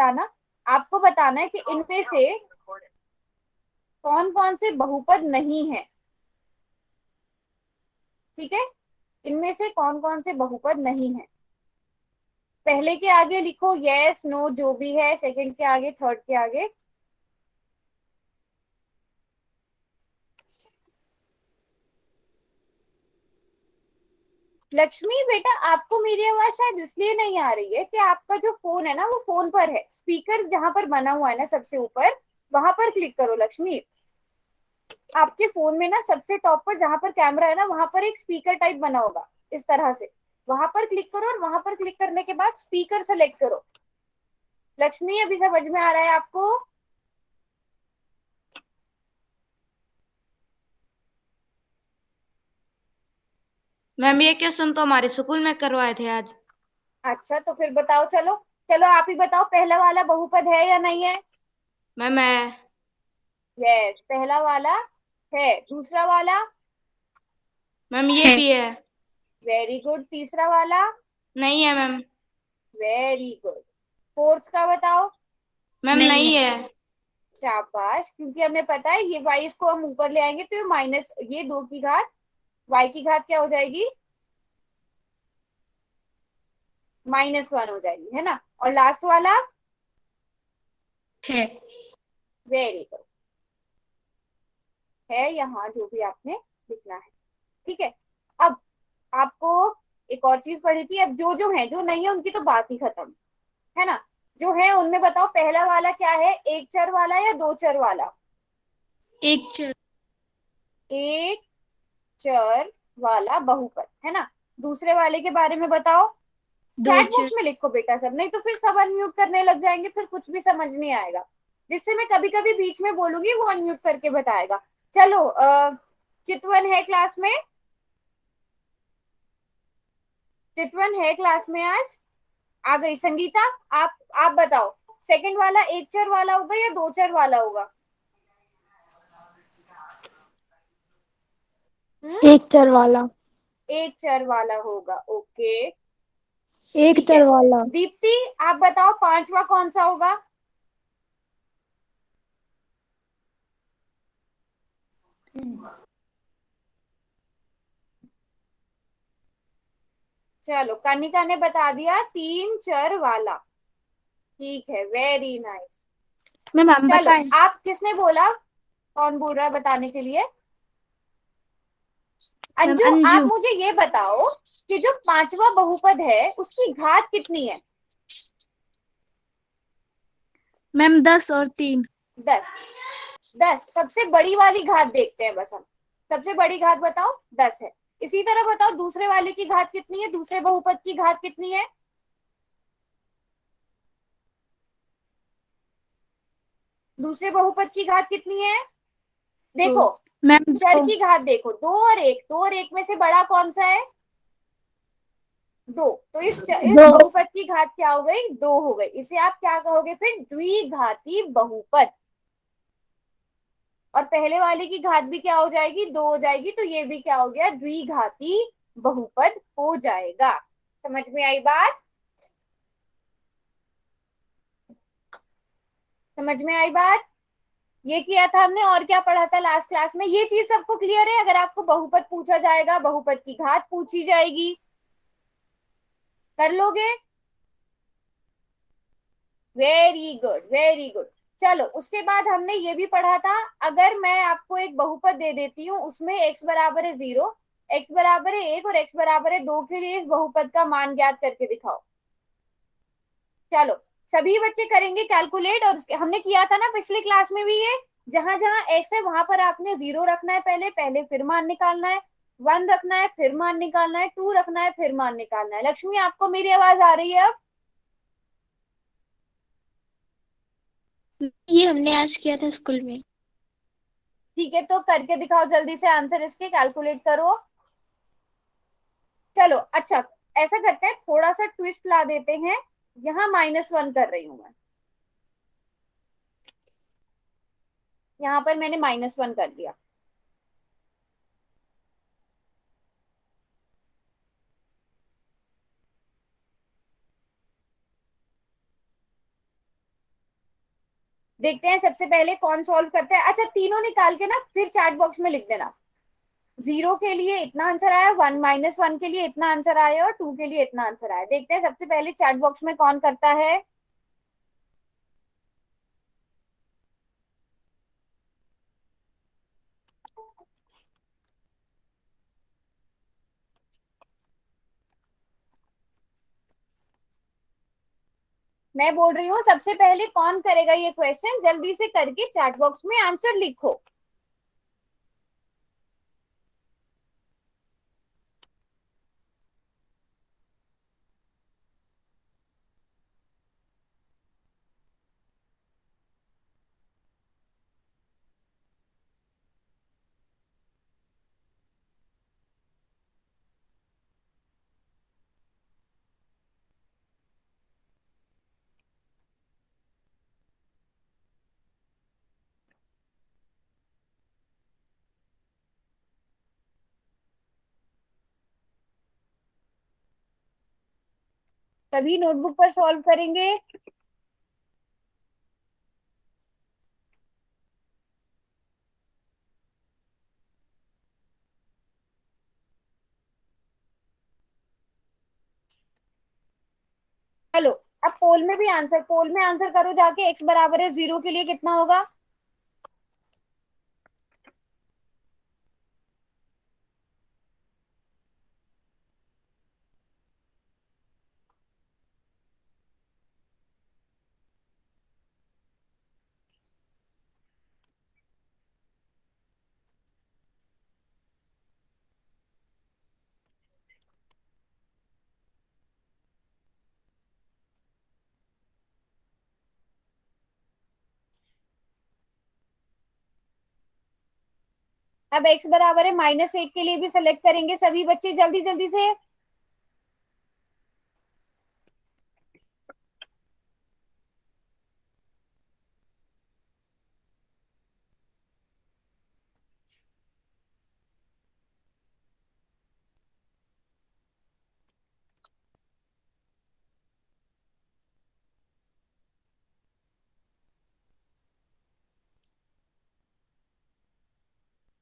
बताना, आपको बताना है कि इनमें से कौन कौन से बहुपद नहीं है। ठीक है, इनमें से कौन कौन से बहुपद नहीं है। पहले के आगे लिखो यस नो जो भी है, सेकंड के आगे, थर्ड के आगे। लक्ष्मी बेटा, आपको मेरी आवाज शायद इसलिए नहीं आ रही है कि आपका जो फोन है ना वो फोन पर है। स्पीकर जहां पर बना हुआ है ना सबसे ऊपर, वहां पर क्लिक करो लक्ष्मी। आपके फोन में ना सबसे टॉप पर जहां पर कैमरा है ना, वहां पर एक स्पीकर टाइप बना होगा इस तरह से। वहां पर क्लिक करो और वहां पर क्लिक करने के बाद स्पीकर सेलेक्ट करो। लक्ष्मी अभी समझ में आ रहा है आपको? मैम ये क्वेश्चन तो हमारे स्कूल में करवाए थे आज। अच्छा तो फिर बताओ, चलो चलो आप ही बताओ, पहला वाला बहुपद है या नहीं है? मैम मैं। यस, पहला वाला है। दूसरा वाला? मैम ये है। भी है। Very good. तीसरा वाला? नहीं है मैम। Very good. फोर्थ का बताओ। मैम नहीं नहीं है। है। शाबाश, क्योंकि हमें पता है ये वाई इसको हम ऊपर ले आएंगे तो ये माइनस, ये 2 की घात, वाई की घात क्या हो जाएगी? -1 हो जाएगी, है ना। और लास्ट वाला? है। Very good. है यहाँ जो भी आपने लिखना है। ठीक है। अब आपको एक और चीज पढ़ी थी, अब जो जो है, जो नहीं है उनकी तो बात ही खत्म, है ना। जो है उनमें बताओ, पहला वाला क्या है, एक चर वाला या दो चर वाला? एक चर। एक चर वाला बहुपद, है ना। दूसरे वाले के बारे में बताओ। दो चैट चर। बॉक्स में लिखो बेटा सब, नहीं तो फिर सब अनम्यूट करने लग जाएंगे, फिर कुछ भी समझ नहीं आएगा। जिससे मैं कभी कभी बीच में बोलूंगी वो अनम्यूट करके बताएगा। चलो चितवन है क्लास में? चितवन है क्लास में आज? आ गई संगीता। आप बताओ, सेकंड वाला एक चर वाला होगा या दो चर वाला होगा? हम्म, एक चर वाला। एक चर वाला होगा, ओके। एक ठीक है। चर वाला। दीप्ति, आप बताओ पांचवा कौन सा होगा? चलो कनिका ने बता दिया, तीन चर वाला। ठीक है, वेरी नाइस। मैम हम चलो बताएं। आप, किसने बोला, कौन बोल रहा है बताने के लिए? मैम अंजू, आप अंजू। मुझे ये बताओ कि जो पांचवा बहुपद है उसकी घात कितनी है? मैम 10 और 3। 10। 10 सबसे बड़ी वाली घात देखते हैं बस हम। सबसे बड़ी घात बताओ, 10 है। इसी तरह बताओ दूसरे वाले की घात कितनी है, दूसरे बहुपद की घात कितनी है? दूसरे बहुपद की घात कितनी है? दो। देखो, मैम चर 2। की घात देखो, दो और एक, दो और एक में से बड़ा कौन सा है? दो। तो इस दो। बहुपद की घात क्या हो गई? दो हो गई। इसे आप क्या कहोगे फिर? द्विघाती बहुपद। और पहले वाले की घात भी क्या हो जाएगी? दो हो जाएगी, तो ये भी क्या हो गया? द्विघाती बहुपद हो जाएगा। समझ में आई बात? समझ में आई बात? ये किया था हमने, और क्या पढ़ा था लास्ट क्लास में? ये चीज सबको क्लियर है? अगर आपको बहुपद पूछा जाएगा, बहुपद की घात पूछी जाएगी, कर लोगे? Very good, very good. चलो उसके बाद हमने ये भी पढ़ा था, अगर मैं आपको एक बहुपद दे देती हूँ, उसमें x बराबर है 0, x बराबर है 1 और x बराबर है 2 के लिए इस बहुपद का मान ज्ञात करके दिखाओ। चलो सभी बच्चे करेंगे कैलकुलेट, और हमने किया था ना पिछली क्लास में भी ये, जहां जहां x है वहां पर आपने 0 रखना है, पहले पहले फिर मान निकालना है, 1 रखना है फिर मान निकालना है, 2 रखना है फिर मान निकालना है। लक्ष्मी आपको मेरी आवाज आ रही है अब? ये हमने आज किया था स्कूल में। ठीक है, तो करके दिखाओ जल्दी से आंसर, इसके कैलकुलेट करो। चलो अच्छा, ऐसा करते हैं, थोड़ा सा ट्विस्ट ला देते हैं। यहाँ -1 कर रही हूं मैं, यहाँ पर मैंने -1 कर दिया। देखते हैं सबसे पहले कौन सॉल्व करता है। अच्छा, तीनों निकाल के ना फिर चैट बॉक्स में लिख देना। 0 के लिए इतना आंसर आया, 1 -1 के लिए इतना आंसर आया और 2 के लिए इतना आंसर आया। देखते हैं सबसे पहले चैट बॉक्स में कौन करता है। मैं बोल रही हूँ सबसे पहले कौन करेगा ये क्वेश्चन, जल्दी से करके चैट बॉक्स में आंसर लिखो। तभी नोटबुक पर सॉल्व करेंगे। चलो, अब पोल में भी आंसर, पोल में आंसर करो जाके। x बराबर है 0 के लिए कितना होगा। अब x बराबर है -1 के लिए भी सेलेक्ट करेंगे सभी बच्चे, जल्दी जल्दी से।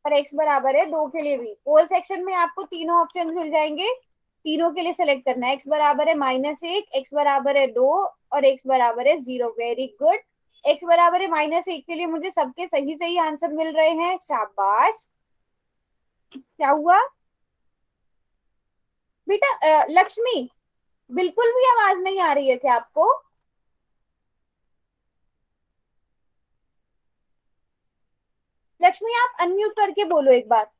और x बराबर है 2 के लिए भी। पोल सेक्शन में आपको तीनों ऑप्शन मिल जाएंगे, तीनों के लिए सेलेक्ट करना है। x बराबर है -1, x बराबर है 2 और x बराबर है 0। Very good. x बराबर है -1 के लिए मुझे सबके सही सही आंसर मिल रहे हैं, शाबाश। क्या हुआ बेटा? लक्ष्मी, बिल्कुल भी आवाज नहीं आ रही है क्या आपको? लक्ष्मी, आप अनम्यूट करके बोलो एक बार।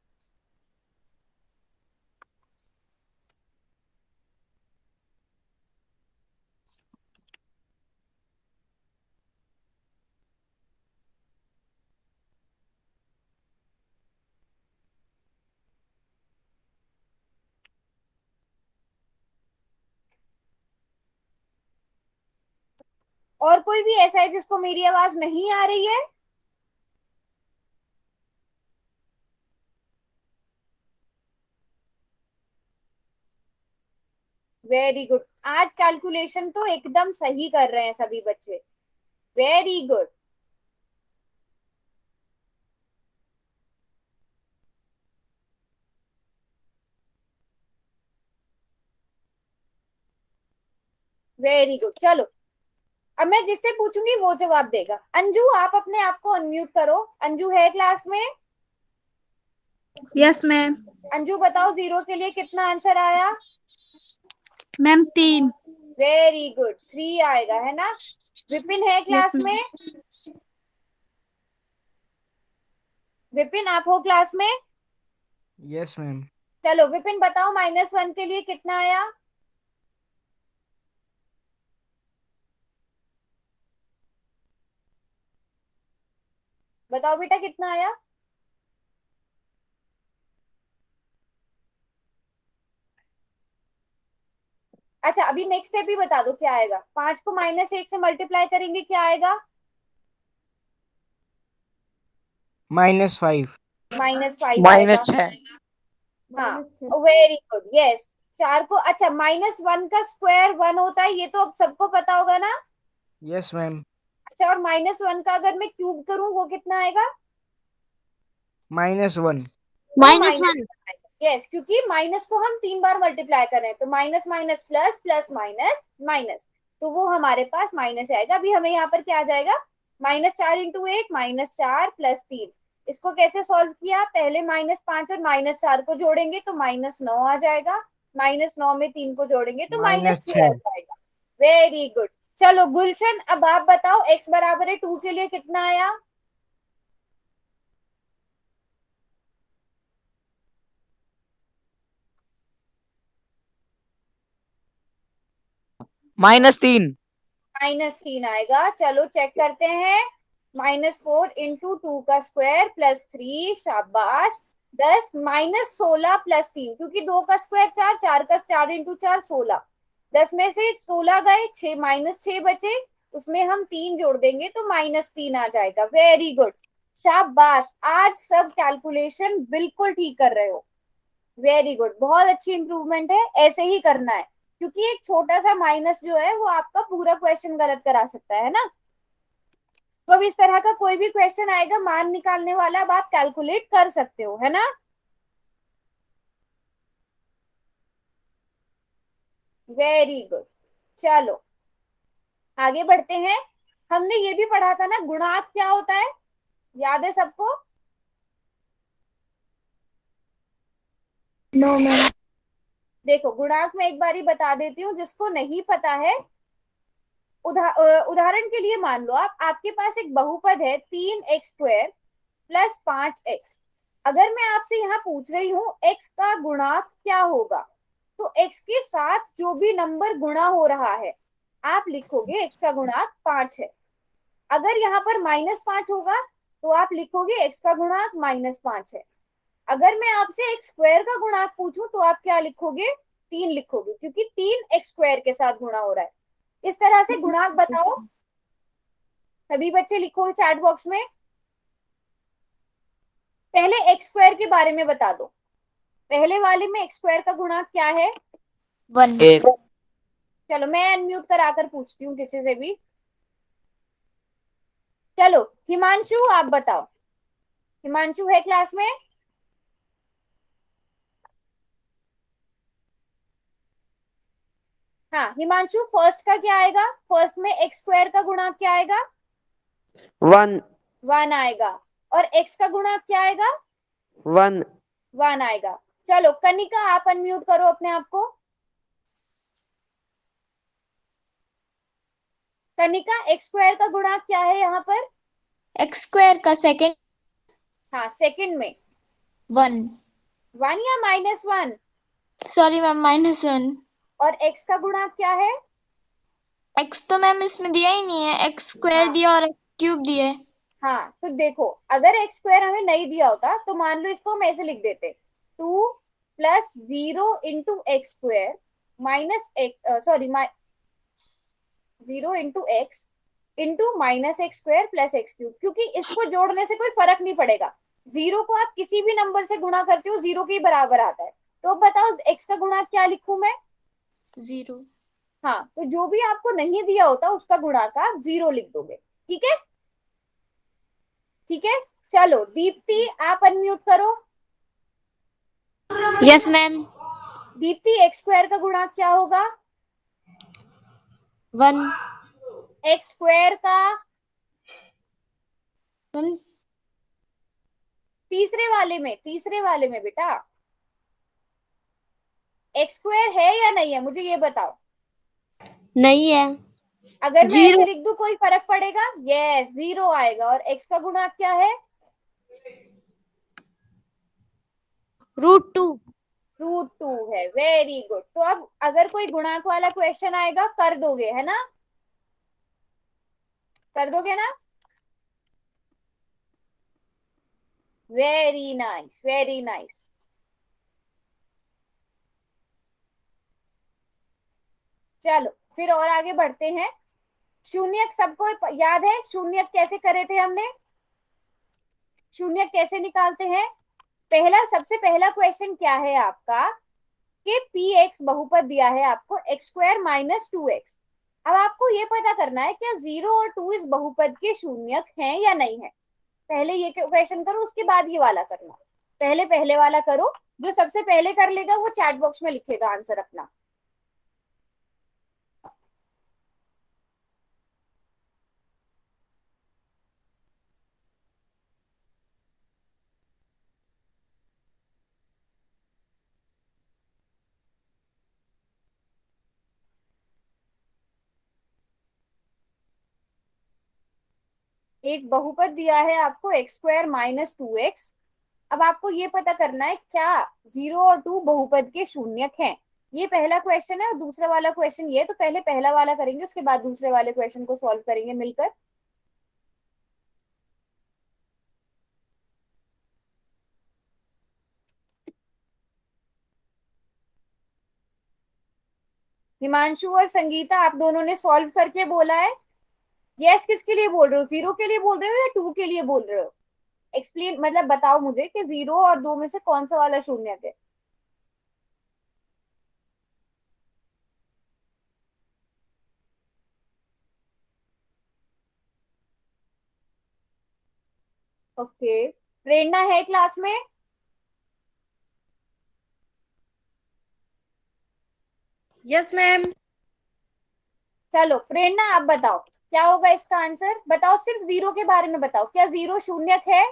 और कोई भी ऐसा है जिसको मेरी आवाज नहीं आ रही है? Very good. आज कैलकुलेशन तो एकदम सही कर रहे हैं सभी बच्चे। Very good. Very good. चलो, अब मैं जिससे पूछूंगी वो जवाब देगा। अंजू, आप अपने आप को अनम्यूट करो। अंजू है क्लास में? Yes ma'am. अंजू बताओ 0 के लिए कितना आंसर आया? मैम 3। वेरी गुड, 3 आएगा है ना। विपिन है यस क्लास में? मैम। विपिन, आप हो क्लास में? Yes ma'am. चलो विपिन बताओ -1 के लिए कितना आया? बताओ बेटा कितना आया? अच्छा, अभी नेक्स्ट स्टेप ही बता दो क्या आएगा। 5 को -1 से मल्टीप्लाई करेंगे, क्या आएगा? -5। -5 आएगा। -6। हाँ, वेरी गुड, यस। 4 को, अच्छा, -1 का स्क्वायर 1 होता है, ये तो अब सबको पता होगा ना। Yes ma'am. अच्छा, और -1 का अगर मैं क्यूब करूं वो कितना आएगा? -1। -1। यस, क्योंकि माइनस को हम 3 बार मल्टीप्लाई कर रहे हैं, तो minus minus plus plus minus minus, तो वो हमारे पास माइनस आएगा। अभी हमें यहाँ पर क्या आ जाएगा? -4 × 8 -4 + 3। इसको कैसे सॉल्व किया? पहले -5 और -4 को जोड़ेंगे तो -9 आ जाएगा, -9 में 3 को जोड़ेंगे तो -6 आ -6। जाएगा। Very good. चलो गुलशन, अब आप बताओ x = 2 के लिए कितना आया? -3। -3 आएगा। चलो चेक करते हैं। -4 × 2 का स्क्वायर + 3, शाबाश। 10 -16 + 3, क्योंकि 2 का स्क्वायर 4, 4 का 4 × 4 16। 10 में से 16 गए, 6 -6 बचे, उसमें हम 3 जोड़ देंगे तो -3 आ जाएगा। वेरी गुड, शाबाश। आज सब कैलकुलेशन बिल्कुल ठीक कर रहे हो। वेरी गुड, बहुत अच्छी इंप्रूवमेंट है, ऐसे ही करना है, क्योंकि एक छोटा सा माइनस जो है वो आपका पूरा क्वेश्चन गलत करा सकता है ना। तो अब इस तरह का कोई भी क्वेश्चन आएगा मान निकालने वाला, अब आप कैलकुलेट कर सकते हो, है ना। Very good. चलो आगे बढ़ते हैं। हमने ये भी पढ़ा था ना, गुणांक क्या होता है, याद है सबको? No ma'am. देखो गुणांक में एक बारी बता देती हूँ, जिसको नहीं पता है। उदाहरण के लिए मान लो आपके पास एक बहुपद है 3x² + 5x। अगर मैं आपसे यहाँ पूछ रही हूँ x का गुणांक क्या होगा, तो x के साथ जो भी नंबर गुणा हो रहा है आप लिखोगे x का गुणांक 5 है। अगर यहाँ पर -5 होगा तो आप लिखोगे x का गुणांक -5 है। अगर मैं आपसे x² का गुणांक पूछूं तो आप क्या लिखोगे? 3 लिखोगे, क्योंकि 3x² के साथ गुणा हो रहा है। इस तरह से गुणांक बताओ। सभी बच्चे लिखो चैट बॉक्स में। पहले x² के बारे में बता दो। पहले वाले में x² का गुणांक क्या है? 1। चलो मैं अनम्यूट कराकर पूछती हूँ किसी से भी। चलो हिमांशु आप बताओ। हिमांशु है क्लास में? हाँ हिमांशु, फर्स्ट का क्या आएगा? फर्स्ट में x² का गुणांक क्या आएगा? 1 1 आएगा। और x का गुणांक क्या आएगा? 1 1 आएगा। चलो कनिका आप अनम्यूट करो अपने आप को। कनिका, x² का गुणांक क्या है यहाँ पर? x² का सेकंड हाँ सेकंड में 1। 1 या -1? Sorry ma'am, -1। और x का गुणांक क्या है? x तो मैम इसमें दिया ही नहीं है, x² हाँ दिया और x³ दिया है। हाँ, तो देखो अगर x² हमें नहीं दिया होता तो मान लो इसको हम ऐसे लिख देते, 2 + 0 × x² minus x, sorry 0 × x into -x² + x³, क्योंकि इसको जोड़ने से कोई फर्क नहीं पड़ेगा। 0 को आप किसी भी नंबर से गुणा करते हो 0 के बराबर आता है। तो अब बताओ x का गुणांक क्या लिखूं मैं? 0। हाँ, तो जो भी आपको नहीं दिया होता उसका गुणांक आप 0 लिख दोगे। ठीक है, ठीक है। चलो दीप्ति आप अनम्यूट करो। Yes ma'am. दीप्ति, x² का गुणांक क्या होगा? 1। x² का मैम तीसरे वाले में बेटा x² है या नहीं है, मुझे ये बताओ। नहीं है। अगर मैं 0। ऐसे लिख दूं कोई फर्क पड़ेगा? यस, 0 आएगा। और x का गुणांक क्या है? √2। √2 है। Very good. तो अब अगर कोई गुणांक वाला क्वेश्चन आएगा कर दोगे, है ना? कर दोगे ना? Very nice, very nice. चलो फिर और आगे बढ़ते हैं। शून्यक सबको याद है? शून्यक कैसे करे थे हमने? शून्यक कैसे निकालते हैं? सबसे पहला क्वेश्चन क्या है आपका कि px बहुपद दिया है आपको x² - 2x। अब आपको ये पता करना है क्या 0 और 2 इस बहुपद के शून्यक हैं या नहीं है। पहले ये क्वेश्चन करो, उसके बाद ये वाला करना। पहले पहले वाला करो, जो सबसे पहले कर लेगा वो चैट बॉक्स में लिखेगा आंसर अपना। एक बहुपद दिया है आपको x² - 2x। अब आपको ये पता करना है क्या 0 और 2 बहुपद के शून्यक हैं। ये पहला क्वेश्चन है और दूसरा वाला क्वेश्चन ये, तो पहले पहला वाला करेंगे, उसके बाद दूसरे वाले क्वेश्चन को सॉल्व करेंगे मिलकर। हिमांशु और संगीता, आप दोनों ने सॉल्व करके बोला है। यस किसके लिए बोल रहे हो, 0 के लिए बोल रहे हो या 2 के लिए बोल रहे हो? एक्सप्लेन, मतलब बताओ मुझे कि 0 और 2 में से कौन सा वाला शून्यक है। ओके, प्रेरणा है क्लास में? Yes ma'am. चलो प्रेरणा आप बताओ क्या होगा इसका आंसर। बताओ, सिर्फ 0 के बारे में बताओ, क्या 0 शून्यक है?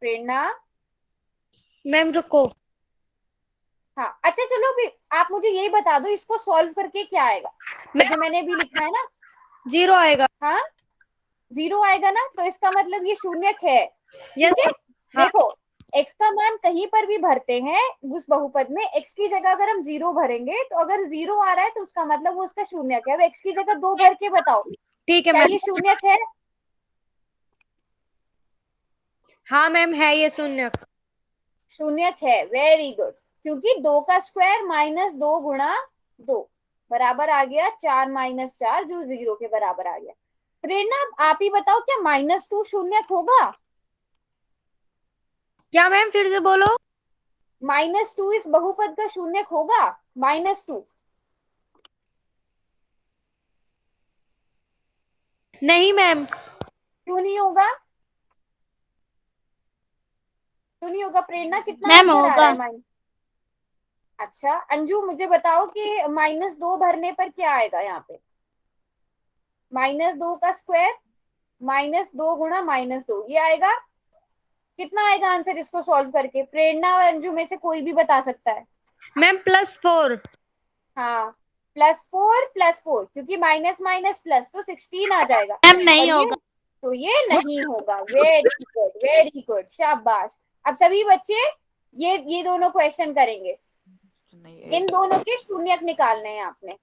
प्रेरणा। मैम रुको। हाँ अच्छा चलो, फिर आप मुझे यही बता दो इसको सॉल्व करके क्या आएगा। जो मैंने भी लिखा है ना, 0 आएगा। हाँ 0 आएगा ना, तो इसका मतलब ये शून्यक है। यस। ठीक है, हाँ। देखो x का मान कहीं पर भी भरते हैं उस बहुपद में, x की जगह अगर हम 0 भरेंगे तो अगर 0 आ रहा है तो उसका मतलब वो उसका शून्यक है। अब x की जगह 2 भर के बताओ ठीक है क्या मैम। ये शून्यक है? हाँ मैम है ये शून्यक। शून्यक है, वेरी गुड। क्योंकि 2 का स्क्वायर -2 गुणा 2 बराबर आ गया 4 - 4, जो 0 के बराबर आ गया। प्रेरणा आप ही बताओ क्या -2 शून्यक होगा? क्या मैम फिर से बोलो। -2 इस बहुपद का शून्यक होगा? -2 नहीं मैम। क्यों नहीं होगा? क्यों नहीं होगा प्रेरणा, कितना मैम आंसर आ होगा। रहा है माइनस? अच्छा अंजू मुझे बताओ कि -2 भरने पर क्या आएगा यहाँ पे। -2 का स्क्वायर -2 गुणा -2 ये आएगा। कितना आएगा आंसर इसको सॉल्व करके? प्रेरणा और अंजू में से कोई भी बता सकता है। मैम +4। हाँ +4 क्योंकि माइनस माइनस प्लस तो 16 आ जाएगा। मैम और नहीं ये होगा। तो ये नहीं होगा। वेरी गुड वेरी गुड, शाबाश। अब सभी बच्चे ये दोनों क्वेश्चन करेंगे। इन दोनों के शून्यक निकालने हैं आपने।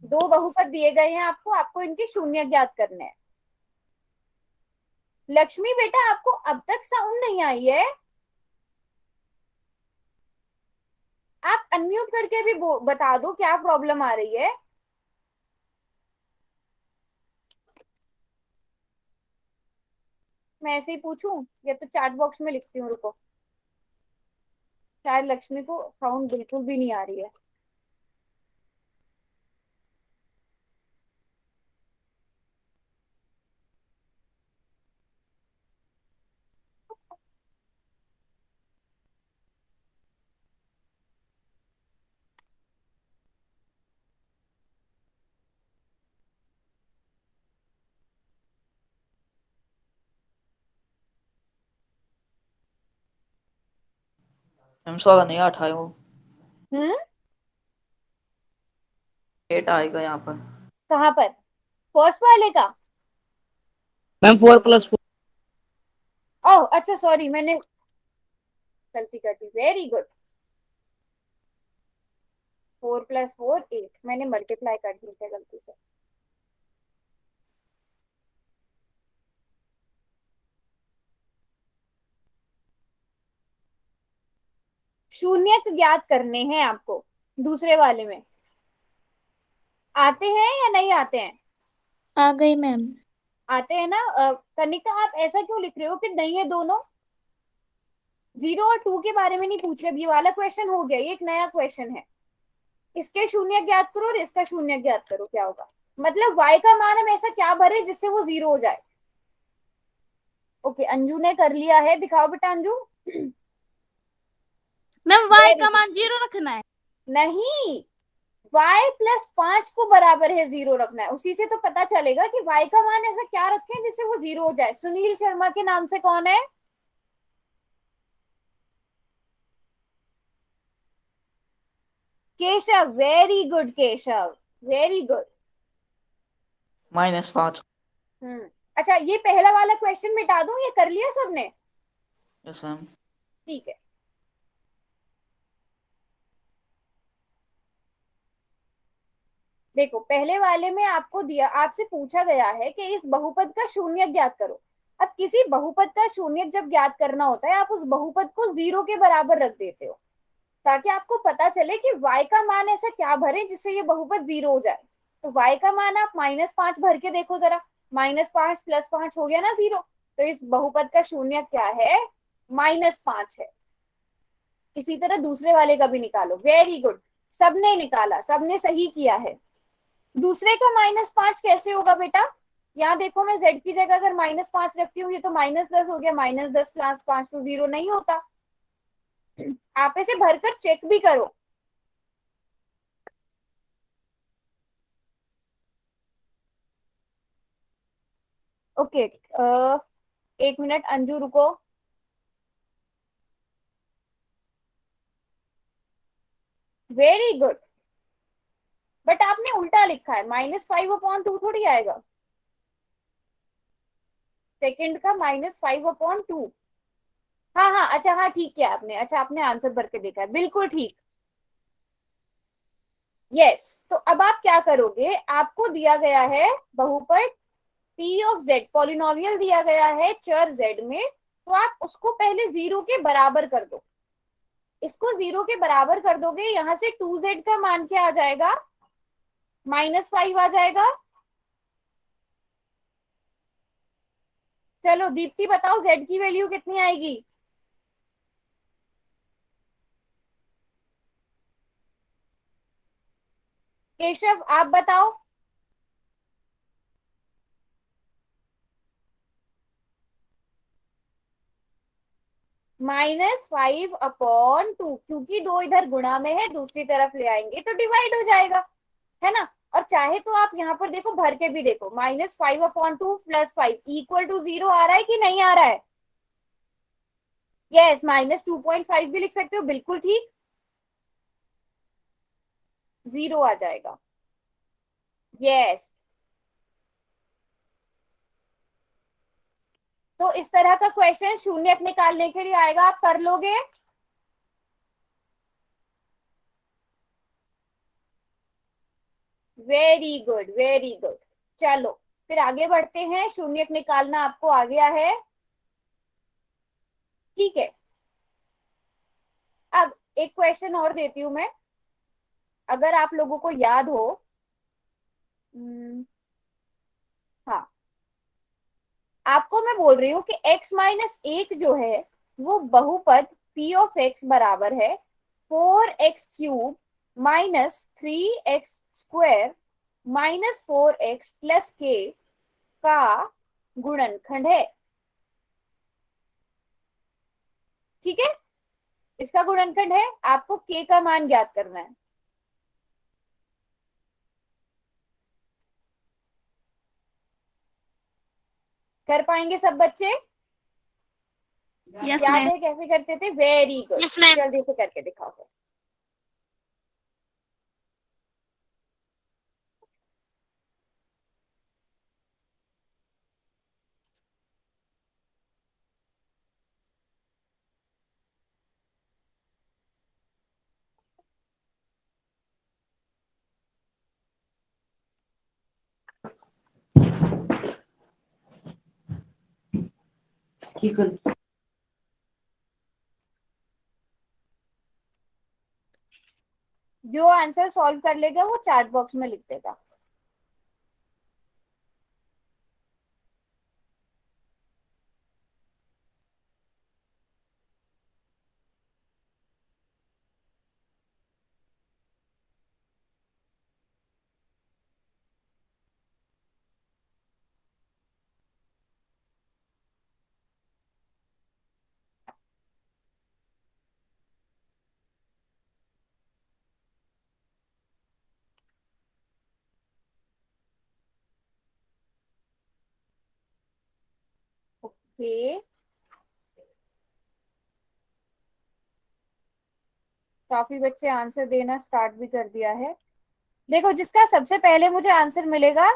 दो बहुपद दिए गए हैं आपको, आपको इनके शून्यक ज्ञात करने हैं। लक्ष्मी बेटा आपको अब तक साउंड नहीं आई है? आप अनम्यूट करके भी बता दो क्या प्रॉब्लम आ रही है। मैं ऐसे ही पूछूं या तो चैट बॉक्स में लिखती हूँ, रुको। शायद लक्ष्मी को साउंड बिल्कुल भी नहीं आ रही है। मैम सवाल नहीं उठाए वो हम्म, 8 आएगा यहाँ पर। कहाँ पर? फर्स्ट वाले का? मैम 4+4। ओह अच्छा सॉरी, मैंने गलती कर दी। Very good. 4 + 4 8, मैंने मल्टीप्लाई कर दी थे गलती से। शून्यक ज्ञात करने हैं आपको दूसरे वाले में। आते हैं या नहीं आते हैं? आ गई मैम। आते हैं ना। कनिका आप ऐसा क्यों लिख रहे हो कि नहीं है दोनों? 0 और 2 के बारे में नहीं पूछ रहे, ये वाला क्वेश्चन हो गया, ये एक नया क्वेश्चन है। इसके शून्य ज्ञात करो और इसका शून्य ज्ञात करो, क्या होगा। मतलब y का मान हम ऐसा क्या भरे जिससे वो 0 हो जाए। ओके, अंजू ने कर लिया है, दिखाओ बेटा अंजू। मैम y Very का good. मान 0 रखना है। नहीं, y प्लस 5 को बराबर है 0 रखना है, उसी से तो पता चलेगा कि y का मान ऐसा क्या रखें जिससे वो 0 हो जाए। सुनील शर्मा के नाम से कौन है? Keshav, very good Keshav, very good. -5। अच्छा, ये पहला वाला क्वेश्चन मिटा दूं, ये कर लिया सबने? Yes ma'am. ठीक है। देखो, पहले वाले में आपको दिया, आपसे पूछा गया है कि इस बहुपद का शून्य ज्ञात करो। अब किसी बहुपद का शून्य जब ज्ञात करना होता है, आप उस बहुपद को 0 के बराबर रख देते हो, ताकि आपको पता चले कि y का मान ऐसा क्या भरे जिससे ये बहुपद 0 हो जाए। तो y का मान आप -5 भर के देखो जरा, -5 + 5 हो गया ना 0। तो इस बहुपद का शून्य क्या है? -5 है। इसी तरह दूसरे वाले का भी निकालो। वेरी गुड, सबने निकाला, सबने सही किया है। दूसरे का -5 कैसे होगा बेटा? यहाँ देखो, मैं z की जगह अगर -5 रखती हूँ, ये तो -10 हो गया, -10 + 5 तो 0 नहीं होता। आप इसे भरकर चेक भी करो। ओके, 1 मिनट अंजू रुको। वेरी गुड, बट आपने उल्टा लिखा है, -5/2 थोड़ी आएगा। सेकंड का -5/2। हाँ हाँ, अच्छा, हाँ ठीक है आपने, अच्छा आपने आंसर भर के देखा है, बिल्कुल ठीक। यस, तो अब आप क्या करोगे, आपको दिया गया है बहुपद p ऑफ z, पॉलिनोमियल दिया गया है चर z में, तो आप उसको पहले 0 के बराबर कर दो। इसको 0 के बराबर कर दोगे, यहां से 2z का मान क्या आ जाएगा? -5 आ जाएगा। चलो दीप्ति बताओ, z की वैल्यू कितनी आएगी? केशव आप बताओ। -5/2, क्योंकि 2 इधर गुणा में है, दूसरी तरफ ले आएंगे तो डिवाइड हो जाएगा, है ना। और चाहे तो आप यहाँ पर देखो, भर के भी देखो, -5/2 + 5 = 0 आ रहा है कि नहीं आ रहा है? यस, -2.5 भी लिख सकते हो, बिल्कुल ठीक, 0 आ जाएगा। यस, तो इस तरह का क्वेश्चन शून्य निकालने के लिए आएगा, आप कर लोगे? Very good, very good. चलो फिर आगे बढ़ते हैं, शून्य निकालना आपको आ गया है, ठीक है। अब एक क्वेश्चन और देती हूं मैं, अगर आप लोगों को याद हो। हाँ, आपको मैं बोल रही हूँ कि x-1 जो है वो बहुपद p ऑफ x बराबर है 4x³ -3x² -4x + k का गुणनखंड है, ठीक है। इसका गुणनखंड है, आपको k का मान ज्ञात करना है। कर पाएंगे सब बच्चे? यस याद मैम। है कैसे करते थे? Very good, yes ma'am. जल्दी से करके दिखाओ फिर। ठीक है। जो आंसर सॉल्व कर लेगा वो चैट बॉक्स में लिख देगा। ओके, काफी बच्चे आंसर देना स्टार्ट भी कर दिया है। देखो, जिसका सबसे पहले मुझे आंसर मिलेगा,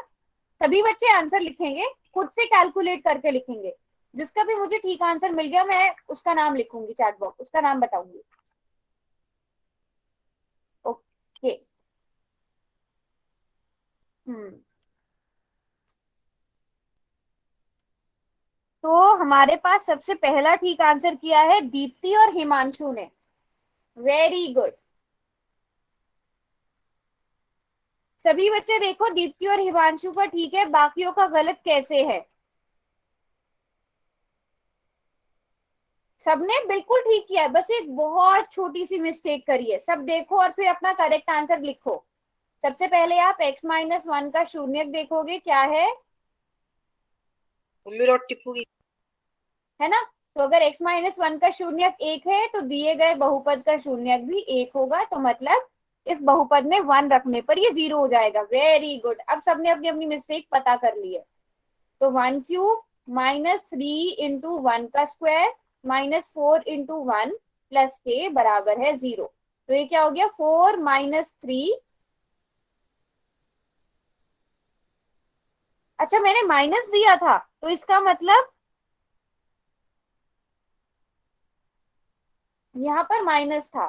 सभी बच्चे आंसर लिखेंगे, खुद से कैलकुलेट करके लिखेंगे। जिसका भी मुझे ठीक आंसर मिल गया, मैं उसका नाम लिखूंगी चैट बॉक्स, उसका नाम बताऊंगी। ओके। हम्म तो हमारे पास सबसे पहला ठीक आंसर किया है दीप्ति और हिमांशु ने। Very good. सभी बच्चे देखो, दीप्ति और हिमांशु का ठीक है, बाकियों का गलत कैसे है? सबने बिल्कुल ठीक किया है, बस एक बहुत छोटी सी मिस्टेक करी है। सब देखो और फिर अपना करेक्ट आंसर लिखो। सबसे पहले आप x-1 का शून्यक देखोगे, क्या है? है ना? तो अगर x-1 का शून्यक 1 है तो दिए गए बहुपद का शून्यक भी 1 होगा, तो मतलब इस बहुपद में 1 रखने पर ये 0 हो जाएगा। Very good. अब सबने अपनी अपनी मिस्टेक पता कर ली है। तो 1³ -3 इंटू 1 का स्क्वायर -4 इंटू 1 प्लस के बराबर है 0। तो ये क्या हो गया? 4 - 3। अच्छा, मैंने माइनस दिया था, तो इसका मतलब यहाँ पर माइनस था।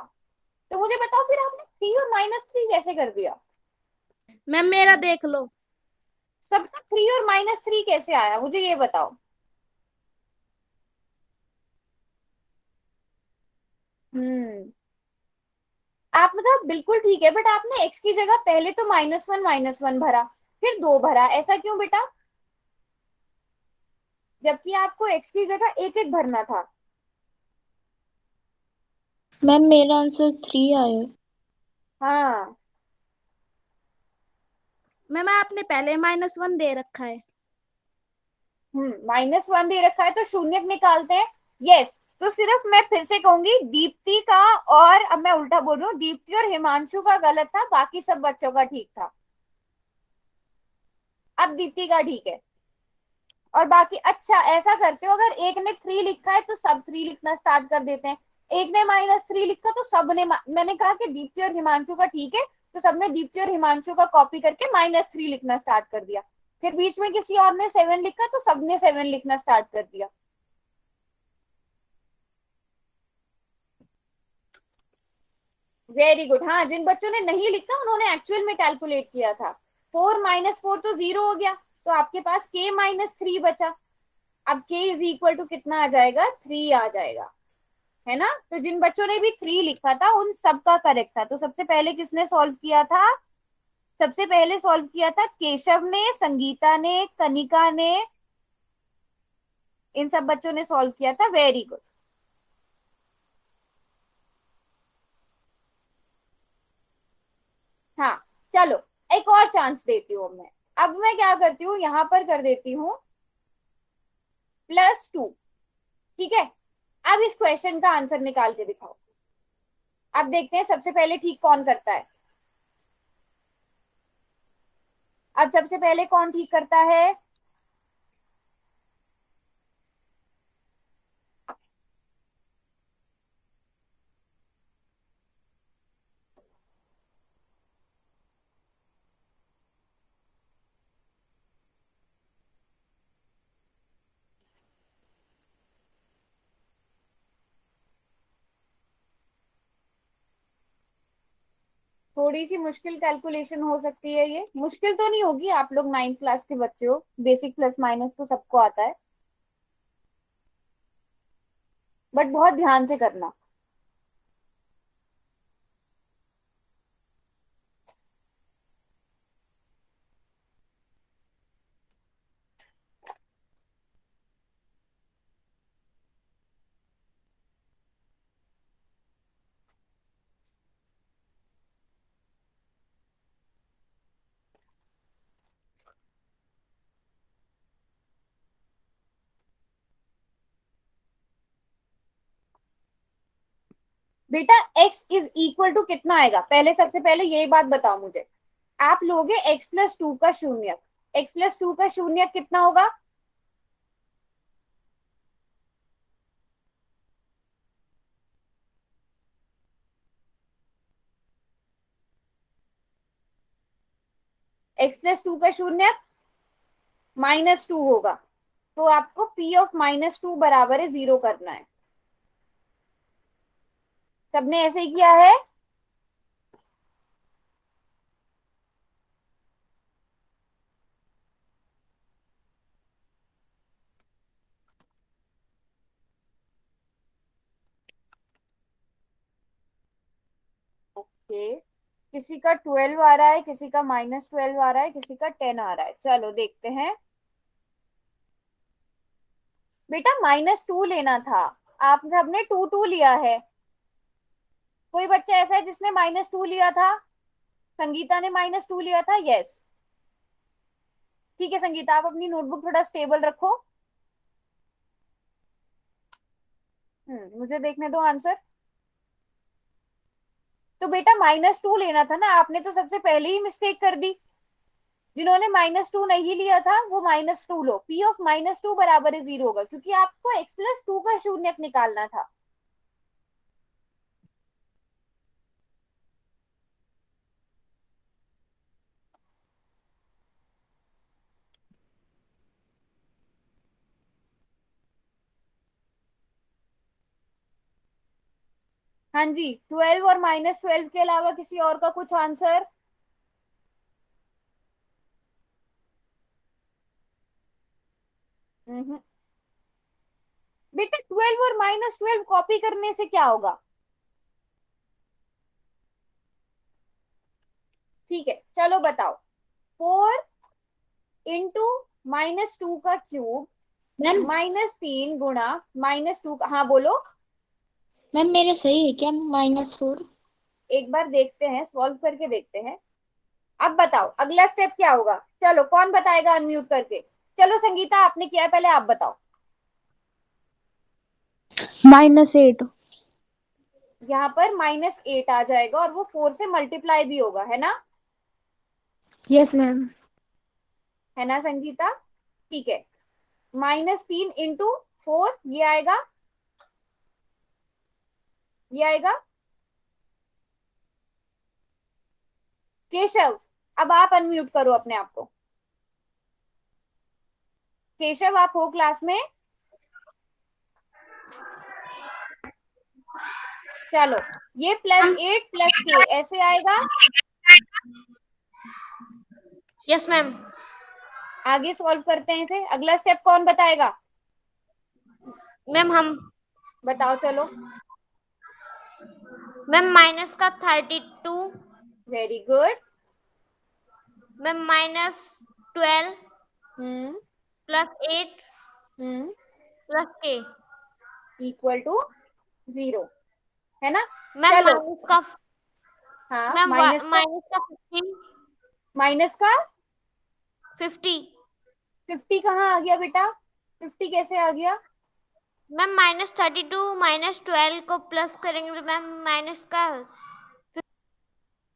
तो मुझे बताओ, फिर आपने 3 और -3 कैसे कर दिया? मैम मेरा देख लो। सबका 3 और -3 कैसे आया, मुझे ये बताओ। हम्म आपने कहा बिल्कुल ठीक है, बट आपने x की जगह पहले तो -1 भरा, फिर 2 भरा। ऐसा क्यों बेटा? जबकि आपको x की जगह 1 भरना था। मैम मेरा आंसर 3 आया। हाँ, मैम आपने पहले -1 दे रखा है। -1 दे रखा है, तो शून्यक निकालते हैं। यस। तो सिर्फ मैं फिर से कहूंगी, दीप्ति का, और अब मैं उल्टा बोल रही हूँ, दीप्ति और हिमांशु का गलत था, बाकी सब बच्चों का ठीक था। अब दीप्ति का ठीक है, और बाकी। अच्छा, ऐसा करते हो, अगर एक ने 3 लिखा है तो सब 3 लिखना स्टार्ट कर देते हैं। एक ने -3 लिखा तो सब ने मैंने कहा कि दीप्ति और हिमांशु का ठीक है, तो सबने दीप्ति और हिमांशु का कॉपी करके -3 लिखना स्टार्ट कर दिया। फिर बीच में किसी और ने 7 लिखा तो सबने 7 लिखना स्टार्ट कर दिया। Very good. हाँ, जिन बच्चों ने नहीं लिखा उन्होंने एक्चुअल में कैलकुलेट किया था। 4 - 4 तो 0 हो गया, तो आपके पास k-3 बचा। अब k इज इक्वल टू कितना आ जाएगा? 3 आ जाएगा, है ना? तो जिन बच्चों ने भी 3 लिखा था उन सबका करेक्ट था। तो सबसे पहले किसने सॉल्व किया था? सबसे पहले सॉल्व किया था केशव ने, संगीता ने, कनिका ने, इन सब बच्चों ने सॉल्व किया था। Very good. हाँ, चलो एक और चांस देती हूँ मैं। अब मैं क्या करती हूँ, यहां पर कर देती हूँ +2। ठीक है, अब इस क्वेश्चन का आंसर निकाल के दिखाओ। अब देखते हैं सबसे पहले ठीक कौन करता है। अब सबसे पहले कौन ठीक करता है? थोड़ी सी मुश्किल कैलकुलेशन हो सकती है। ये मुश्किल तो नहीं होगी, आप लोग 9th क्लास के बच्चे हो, बेसिक प्लस माइनस तो सबको आता है, बट बहुत ध्यान से करना। बेटा, x इज इक्वल टू कितना आएगा? पहले सबसे पहले यही बात बताओ मुझे। आप लोगे x+2 का शून्यक। x+2 का शून्यक कितना होगा? x+2 का शून्यक -2 होगा, तो आपको p ऑफ -2 बराबर है 0 करना है। सबने ऐसे ही किया है? ओके, किसी का 12 आ रहा है, किसी का -12 आ रहा है, किसी का 10 आ रहा है। चलो देखते हैं। बेटा -2 लेना था, आप सबने 2 लिया है। कोई बच्चा ऐसा है जिसने -2 लिया था? संगीता ने -2 लिया था, यस। ठीक है संगीता, आप अपनी नोटबुक थोड़ा स्टेबल रखो। मुझे देखने दो आंसर। तो बेटा -2 लेना था ना, आपने तो सबसे पहले ही मिस्टेक कर दी। जिन्होंने -2 नहीं लिया था वो -2 लो। p ऑफ -2 बराबर है 0 होगा, क्योंकि आपको x+2 का शून्यक निकालना था। हाँ जी, 12 और -12 के अलावा किसी और का कुछ आंसर? बेटा 12 और -12 कॉपी करने से क्या होगा? ठीक है चलो बताओ। 4 इंटू -2 का क्यूब मैम -3 गुणा -2 का, हाँ बोलो। मैम मेरे सही है क्या? -4। एक बार देखते हैं, सॉल्व करके देखते हैं। अब बताओ अगला स्टेप क्या होगा? चलो कौन बताएगा अनम्यूट करके? चलो संगीता आपने किया है, पहले आप बताओ। -8। यहाँ पर -8 आ जाएगा और वो 4 से मल्टीप्लाई भी होगा, है ना? Yes ma'am. है ना संगीता? ठीक है, -3 इंटू 4 ये आएगा, ये आएगा। केशव अब आप अनम्यूट करो अपने आप को। केशव आप हो क्लास में? चलो ये +8 + k ऐसे आएगा। Yes ma'am. आगे सॉल्व करते हैं इसे। अगला स्टेप कौन बताएगा? मैम हम बताओ चलो। मैम माइनस का 32, वेरी गुड। मैम -12 हम्म +8 हम्म +k। इक्वल टू 0, है ना? मैम चलो माइनस का हाँ, मैम माइनस का माइनस का 50 माइनस का 50 50 कहाँ आ गया बेटा? 50 कैसे आ गया? मैम -32 -12 को प्लस करेंगे तो मैम माइनस का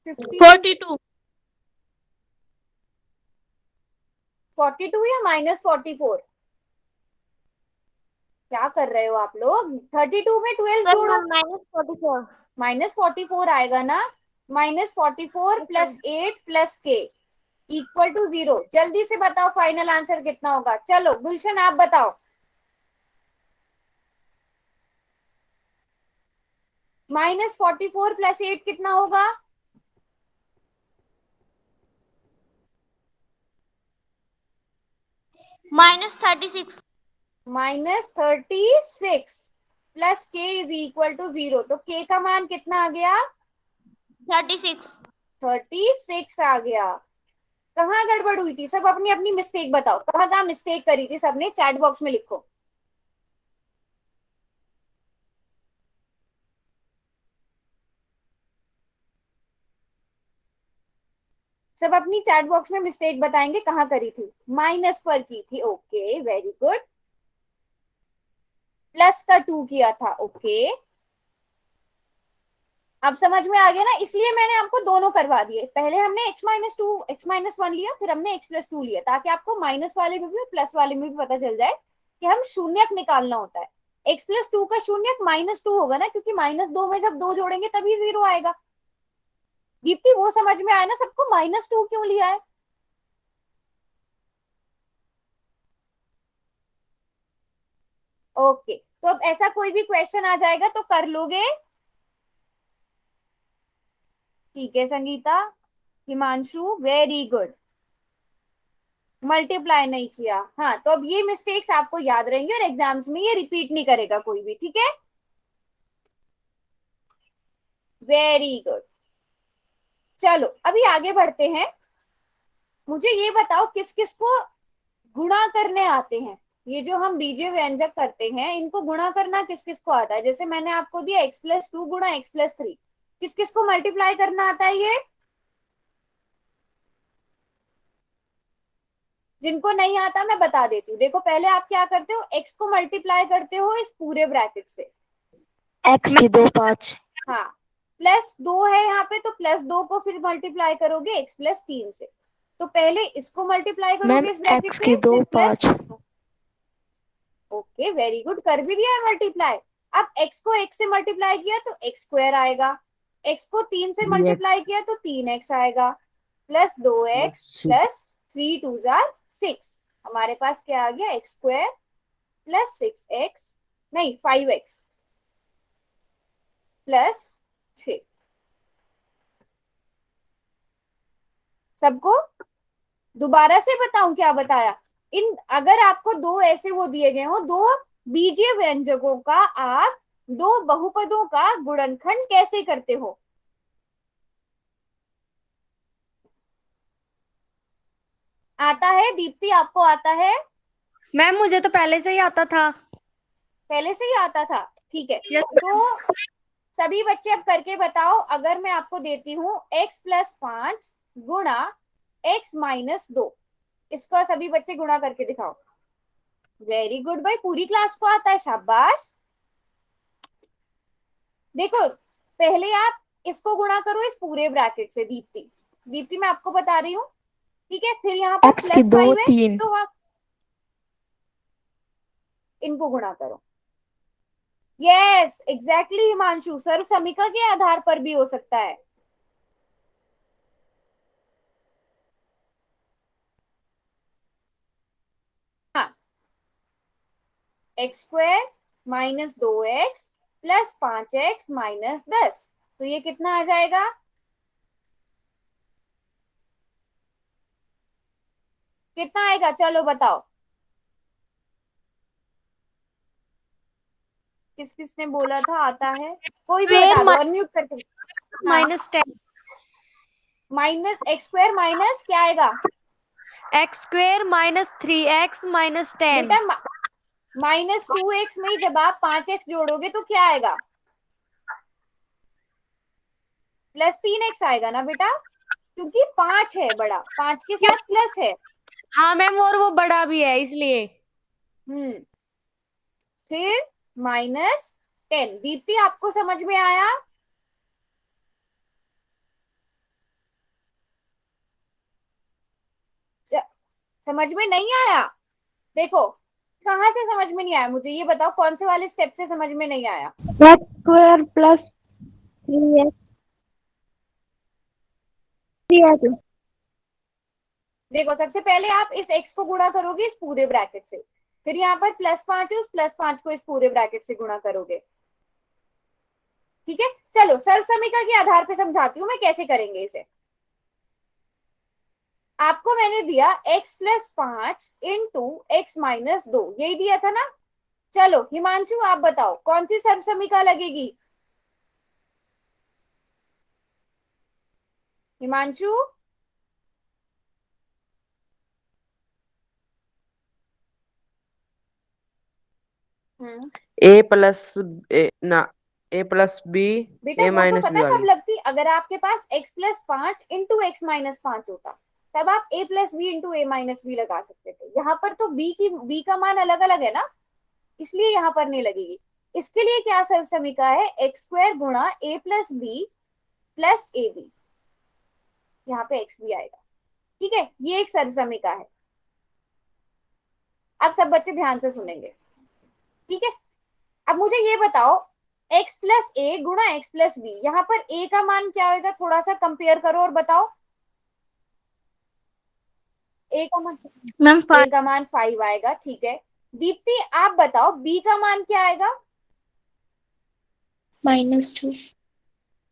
50 42। 42 या -44? क्या कर रहे हो आप लोग? 32 में 12 सर जोड़ो, मैम -44। -44 आएगा ना। -44 + 8 + k इक्वल टू 0। जल्दी से बताओ फाइनल आंसर कितना होगा? चलो गुलशन आप बताओ। -44 + 8 कितना होगा? -36। -36 + k इज इक्वल टू 0। तो k का मान कितना आ गया? 36। 36 आ गया। कहाँ गड़बड़ हुई थी? सब अपनी अपनी मिस्टेक बताओ, कहाँ कहाँ मिस्टेक करी थी सबने, चैट बॉक्स में लिखो। सब अपनी चैट बॉक्स में मिस्टेक बताएंगे कहाँ करी थी। माइनस पर की थी, ओके वेरी गुड। प्लस का 2 किया था, ओके। अब समझ में आ गया ना? इसलिए मैंने आपको दोनों करवा दिए। पहले हमने x-2 x-1 लिया, फिर हमने x+2 लिया, ताकि आपको माइनस वाले में भी और प्लस वाले में भी पता चल जाए कि हम शून्यक निकालना होता है। x+2 का शून्यक -2 होगा ना, क्योंकि -2 में जब 2 जोड़ेंगे तभी 0 आएगा। दीप्ति वो समझ में आया ना सबको? -2 क्यों लिया है? ओके, तो अब ऐसा कोई भी क्वेश्चन आ जाएगा तो कर लोगे? ठीक है Sangeeta, Himanshu, very good. Multiply नहीं किया, हाँ, तो अब ये मिस्टेक्स आपको याद रहेंगे और एग्जाम्स में ये रिपीट नहीं करेगा कोई भी, ठीक है? Very good. चलो अभी आगे बढ़ते हैं। मुझे ये बताओ किस किस को गुणा करने आते हैं? ये जो हम बीजीय व्यंजक करते हैं इनको गुणा करना किस किस को आता है? जैसे मैंने आपको दिया x+2 गुणा x+3, किस किस को मल्टीप्लाई करना आता है ये? जिनको नहीं आता मैं बता देती हूँ। देखो पहले आप क्या करते हो, x को मल्टीप्लाई करते हो इस पूरे ब्रैकेट से, x की 2 5। हाँ, +2 है यहाँ पे तो +2 को फिर मल्टीप्लाई करोगे x+3 से। तो पहले इसको मल्टीप्लाई करोगे इस ब्रैकेट x से, की 2 फिर 5। ओके वेरी गुड, कर भी दिया है मल्टीप्लाई। अब x को x से मल्टीप्लाई किया तो x² आएगा, x को 3 से मल्टीप्लाई किया तो 3x आएगा, +2x +3 2 6। हमारे पास क्या आ गया, x² +6x, नहीं 5x +6। सबको दोबारा से बताऊं क्या बताया? इन अगर आपको दो ऐसे वो दिए गए हो, दो बीजीय व्यंजकों का आप दो बहुपदों का गुणनखंड कैसे करते हो? आता है दीप्ति, आपको आता है? मैम मुझे तो पहले से ही आता था। पहले से ही आता था, ठीक है। तो सभी बच्चे अब करके बताओ, अगर मैं आपको देती हूँ x+5 गुणा x-2, इसको सभी बच्चे गुणा करके दिखाओ। वेरी गुड भाई, पूरी क्लास को आता है, शाबाश। देखो पहले आप इसको गुणा करो इस पूरे ब्रैकेट से, दीप्ति दीप्ति मैं आपको बता रही हूँ, ठीक है। फिर यहाँ पर x की 2 +5 है 3। तो आप इनको गुणा करो। यस एग्जैक्टली हिमांशु, सर्व समीकरण के आधार पर भी हो सकता है। हाँ, x² -2x +5x -10, तो ये कितना आ जाएगा? कितना आएगा चलो बताओ, किस किसने बोला था आता है? कोई भी बता दो, अनम्यूट करके। -10 माइनस x² माइनस क्या आएगा? x² -3x -10। बेटा -2x में जब आप 5x जोड़ोगे तो क्या आएगा? +3x आएगा ना बेटा, क्योंकि 5 है बड़ा, 5 के साथ प्लस है। हाँ मैम, और वो बड़ा भी है इसलिए। फिर -10। दीप्ति आपको समझ में आया? समझ में नहीं आया? देखो कहाँ से समझ में नहीं आया, मुझे ये बताओ कौन से वाले स्टेप से समझ में नहीं आया? x² +3x। देखो सबसे पहले आप इस x को गुणा करोगे इस पूरे ब्रैकेट से, फिर यहाँ पर +5 है, उस +5 को इस पूरे ब्रैकेट से गुणा करोगे, ठीक है। चलो सर्व समीकरण के आधार पर समझाती हूँ मैं कैसे करेंगे इसे। आपको मैंने दिया x+5 इंटू x-2, यही दिया था ना? चलो हिमांशु आप बताओ कौन सी सर्व समीकरण लगेगी? हिमांशु a+b बेटा वो तो पता कब लगती, अगर आपके पास x+5 इंटू x-5 होता, तब आप a+b इंटू a-b लगा सकते थे। यहाँ पर तो b का मान अलग अलग है ना, इसलिए यहाँ पर नहीं लगेगी। इसके लिए क्या सर्व समीकरण है, x² गुणा a+b प्लस ab, यहाँ पे x भी आएगा, ठीक है। ये एक सर्व समीकरण है। अब सब बच्चे ध्यान से सुनेंगे, ठीक है। अब मुझे ये बताओ x+a गुणा x+b, यहाँ पर a का मान क्या होगा, थोड़ा सा कंपेयर करो और बताओ। a का मान 5 आएगा, ठीक है। दीप्ति आप बताओ b का मान क्या आएगा? -2।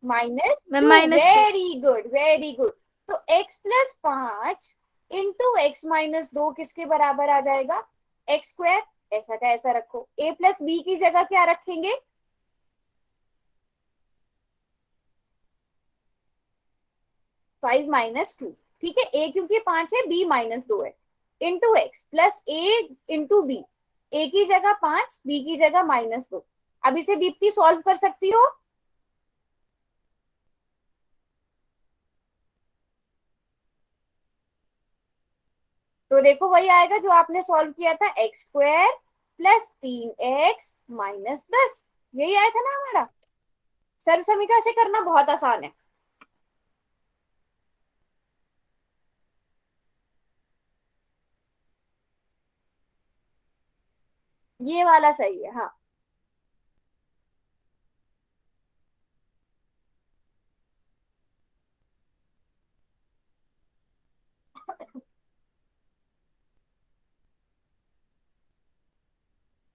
-2। -2। Very good, very good. तो x + 5 इंटू x - 2 किसके बराबर आ जाएगा? x²। ऐसा का ऐसा रखो। a + b की जगह क्या रखेंगे? 5 - 2। ठीक है, a क्योंकि 5 है, b -2 है, into x plus a into b। a की जगह 5, b की जगह -2। अब इसे दीप्ति सॉल्व कर सकती हो? तो देखो वही आएगा जो आपने सॉल्व किया था, x² + 3x - 10। यही आया था ना हमारा। सर्व समीकरण से करना बहुत आसान है। ये वाला सही है, हाँ।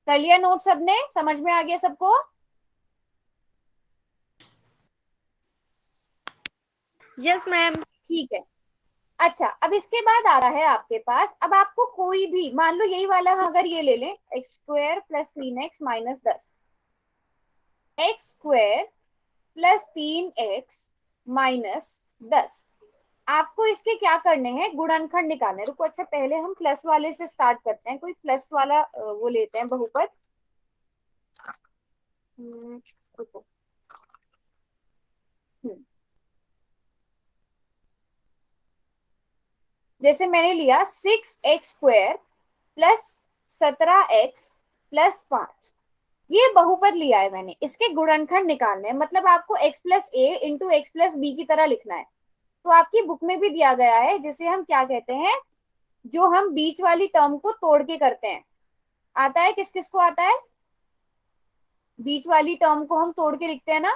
कर लिया नोट सबने? समझ में आ गया सबको? Yes ma'am. ठीक है। अच्छा, अब इसके बाद आ रहा है आपके पास, अब आपको कोई भी मान लो यही वाला हम अगर ये ले लें, x² + 3x - 10। x² + 3x - 10। आपको इसके क्या करने हैं? गुणनखंड निकालने। रुको, अच्छा पहले हम प्लस वाले से स्टार्ट करते हैं। कोई प्लस वाला वो लेते हैं बहुपद। रुको। हम्म, जैसे मैंने लिया 6x² + 17x + 5। ये बहुपद लिया है मैंने, इसके गुणनखंड निकालने हैं। मतलब आपको x + a into x + b की तरह लिखना है। तो आपकी बुक में भी दिया गया है, जिसे हम क्या कहते हैं, जो हम बीच वाली टर्म को तोड़ के करते हैं। आता है? किस किस को आता है? बीच वाली टर्म को हम तोड़ के लिखते हैं ना।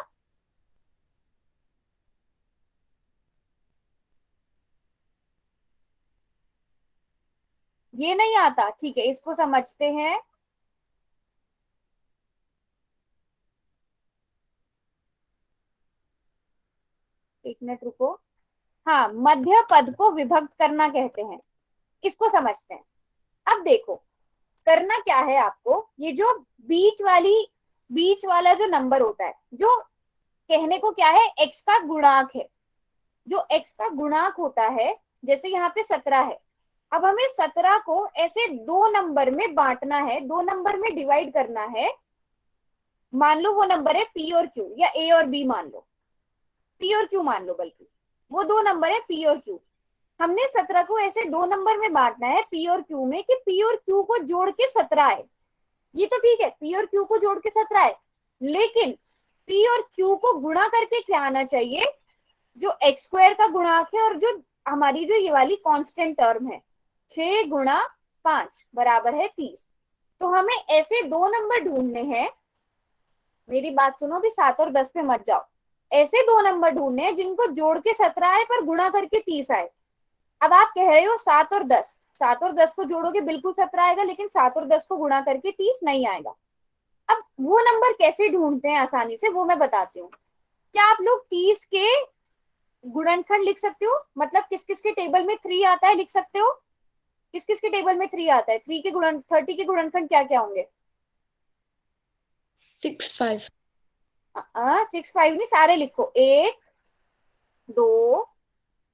ये नहीं आता? ठीक है, इसको समझते हैं। एक मिनट रुको। हाँ, मध्य पद को विभक्त करना कहते हैं, इसको समझते हैं। अब देखो, करना क्या है आपको, ये जो बीच वाला जो नंबर होता है, जो कहने को क्या है, x का गुणांक है। जो x का गुणांक होता है, जैसे यहाँ पे 17 है। अब हमें 17 को ऐसे दो नंबर में बांटना है, दो नंबर में डिवाइड करना है। मान लो वो नंबर है p और q, या a और b मान लो, p और q मान लो, बल्कि वो दो नंबर है p और q। हमने 17 को ऐसे दो नंबर में बांटना है p और q में, कि p और q को जोड़ के 17 आए। ये तो ठीक है, p और q को जोड़ के 17 आए, लेकिन p और q को गुणा करके क्या आना चाहिए? जो x² का गुणांक है, और जो हमारी जो ये वाली कांस्टेंट टर्म है, 6 × 5 = 30। तो हमें ऐसे दो नंबर ढूंढने हैं। मेरी बात सुनो, भी 7 और 10 पे मत जाओ। ऐसे दो नंबर ढूंढने हैं जिनको जोड़ के 17 आए पर गुणा करके 30 आए। अब आप कह रहे हो 7 और 10, 7 और 10 को जोड़ोगे बिल्कुल 17 आएगा, लेकिन 7 और 10 को गुणा करके 30 नहीं आएगा। अब वो नंबर कैसे ढूंढते हैं आसानी से, वो मैं बताती हूँ। क्या आप लोग 30 के गुणनखंड लिख सकते हो? मतलब किस किस के टेबल में 3 आता है, लिख सकते हो? किस किस के टेबल में 3 आता है? 30 के गुणनखंड क्या क्या होंगे? 6 5। 6 5 नहीं, सारे लिखो। 1 2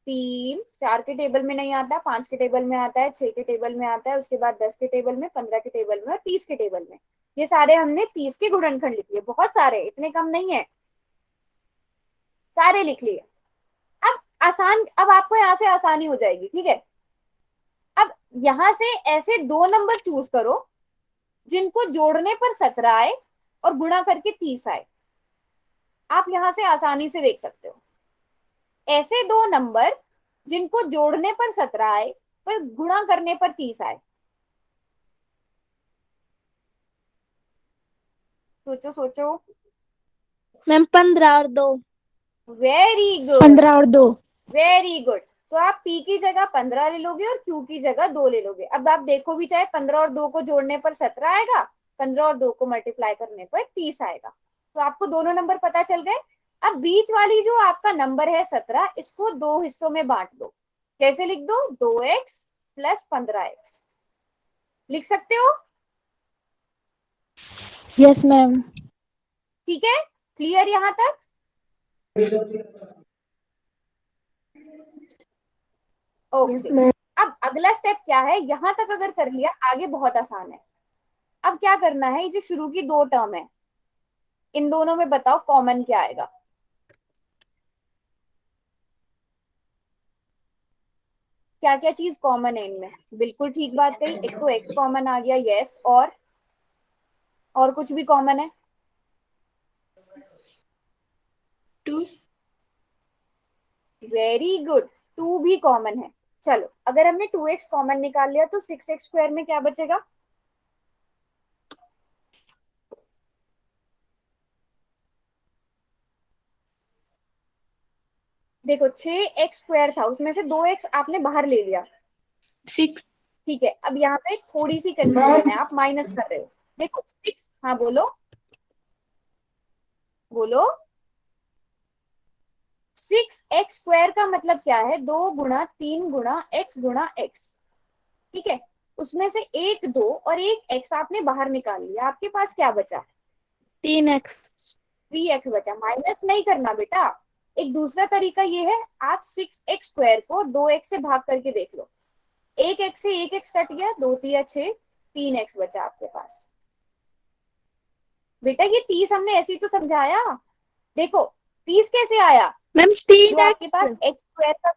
3, 4 के टेबल में नहीं आता, 5 के टेबल में आता है, 6 के टेबल में आता है, उसके बाद 10 के टेबल में, 15 के टेबल में और 30 के टेबल में। ये सारे हमने 30 के गुणनखंड लिख लिए। बहुत सारे, इतने कम नहीं है, सारे लिख लिए। अब आपको यहाँ से आसानी हो जाएगी, ठीक है। अब यहां से ऐसे दो नंबर चूज करो जिनको जोड़ने पर 17 आए और गुणा करके 30 आए। आप यहां से आसानी से देख सकते हो, ऐसे दो नंबर जिनको जोड़ने पर 17 आए पर गुणा करने पर 30 आए। सोचो सोचो। मैम 15 और 2। वेरी गुड, 15 और 2। Very good. तो आप p की जगह 15 ले लोगे और q की जगह 2 ले लोगे। अब आप देखो भी, चाहे 15 और 2 को जोड़ने पर 17 आएगा, 15 और 2 को मल्टीप्लाई करने पर 30 आएगा। तो आपको दोनों नंबर पता चल गए। अब बीच वाली जो आपका नंबर है 17, इसको दो हिस्सों में बांट दो। कैसे लिख दो? 2x प्लस 15x लिख सकते हो। Yes ma'am. ठीक है, क्लियर यहाँ तक? ओके। अब अगला स्टेप क्या है? यहां तक अगर कर लिया, आगे बहुत आसान है। अब क्या करना है, ये जो शुरू की दो टर्म है, इन दोनों में बताओ कॉमन क्या आएगा। क्या क्या चीज कॉमन है इनमें? बिल्कुल ठीक बात कही, एक तो x कॉमन आ गया, यस, और कुछ भी कॉमन है? 2। वेरी गुड, 2 भी कॉमन है। चलो, अगर हमने 2x कॉमन निकाल लिया तो 6x स्क्वायर में क्या बचेगा? देखो 6x स्क्वायर था, उसमें से 2x आपने बाहर ले लिया। 6। ठीक है, अब यहाँ पे थोड़ी सी कंफ्यूजन है, आप माइनस कर रहे हो। देखो 6, हाँ बोलो बोलो। 6x स्क्वायर का मतलब क्या है? 2 गुणा 3 गुणा x गुणा x। ठीक है, उसमें से एक 2 और एक x आपने बाहर निकाल लिया, आपके पास क्या बचा? 3x। 3x बचा। माइनस नहीं करना बेटा, एक दूसरा तरीका ये है, आप 6x स्क्वायर को 2x से भाग करके देख लो। एक x से एक x कट गया, 2 3 6, 3x बचा आपके पास। बेटा ये 30 हमने ऐसे ही तो समझाया। देखो 30 कैसे आया? मैम जो आपके पास 3x। x स्क्वायर का,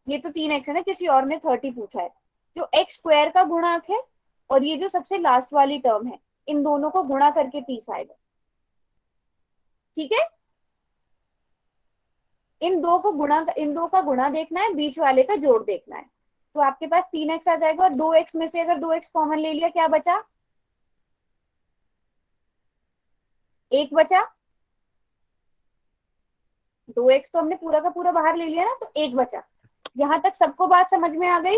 ये तो 3x है ना, किसी और ने 30 पूछा है। जो x स्क्वायर का गुणांक है और ये जो सबसे लास्ट वाली टर्म है, इन दोनों को गुणा करके 30 आएगा। ठीक है, इन दो का गुणा देखना है, बीच वाले का जोड़ देखना है। तो आपके पास 3x आ जाएगा, और 2x में से अगर 2x कॉमन ले लिया, क्या बचा? 1 बचा। 2x तो हमने पूरा का पूरा बाहर ले लिया ना, तो 1 बचा। यहां तक सबको बात समझ में आ गई?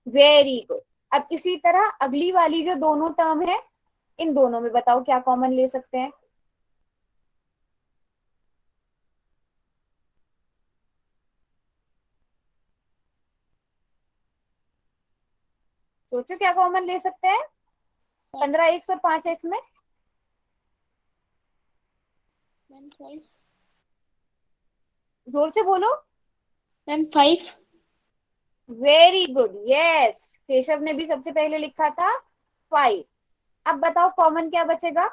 Very good. अब इसी तरह अगली वाली जो दोनों टर्म है, इन दोनों में बताओ क्या कॉमन ले सकते हैं? सोचो क्या कॉमन ले सकते हैं 15x और 5x में? मैम 5। जोर से बोलो। Ma'am 5। Very good, yes, Keshav ने भी सबसे पहले लिखा था 5। अब बताओ कॉमन क्या बचेगा?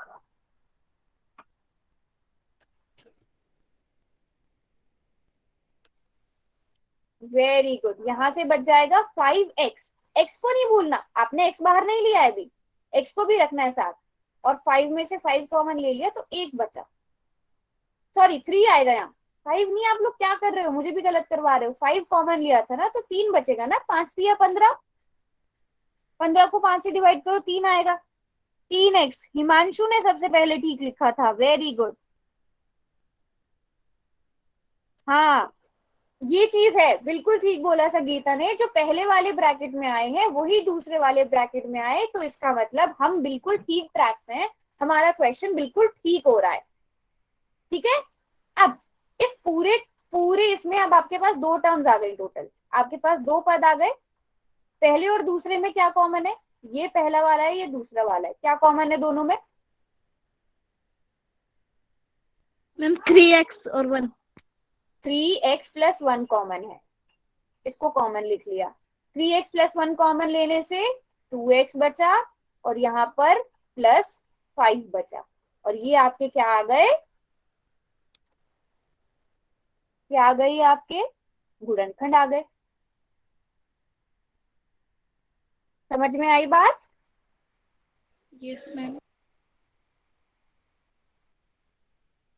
वेरी गुड, यहां से बच जाएगा 5x। x को नहीं भूलना, आपने x बाहर नहीं लिया है अभी, x को भी रखना है साथ। और 5 में से 5 कॉमन ले लिया तो 1 बचा। सॉरी 3 आएगा यहाँ, 5 नहीं। आप लोग क्या कर रहे हो, मुझे भी गलत करवा रहे हो। 5 कॉमन लिया था ना, तो 3 बचेगा ना। 5 3 15, 15 को 5 से डिवाइड करो, 3 आएगा। 3x हिमांशु ने सबसे पहले ठीक लिखा था, वेरी गुड। हाँ, ये चीज है, बिल्कुल ठीक बोला संगीता ने। जो पहले वाले ब्रैकेट में आए हैं वही दूसरे वाले ब्रैकेट में आए, तो इसका मतलब हम बिल्कुल ठीक ट्रैक में हैं, हमारा क्वेश्चन बिल्कुल ठीक हो रहा है। ठीक है, अब इस पूरे पूरे इसमें अब आपके पास 2 टर्म्स आ गई टोटल, आपके पास 2 पद आ गए। पहले और दूसरे में क्या कॉमन है? ये पहला वाला है, ये दूसरा वाला है। क्या कॉमन है दोनों में? मैम 3x और 1। 3x प्लस 1 कॉमन है, इसको कॉमन लिख लिया। 3x प्लस 1 कॉमन लेने से 2x बचा, और यहाँ पर प्लस 5 बचा, और ये आपके क्या आ गए? क्या आ गई? आपके गुणनखंड आ गए। समझ में आई बात? Yes ma'am.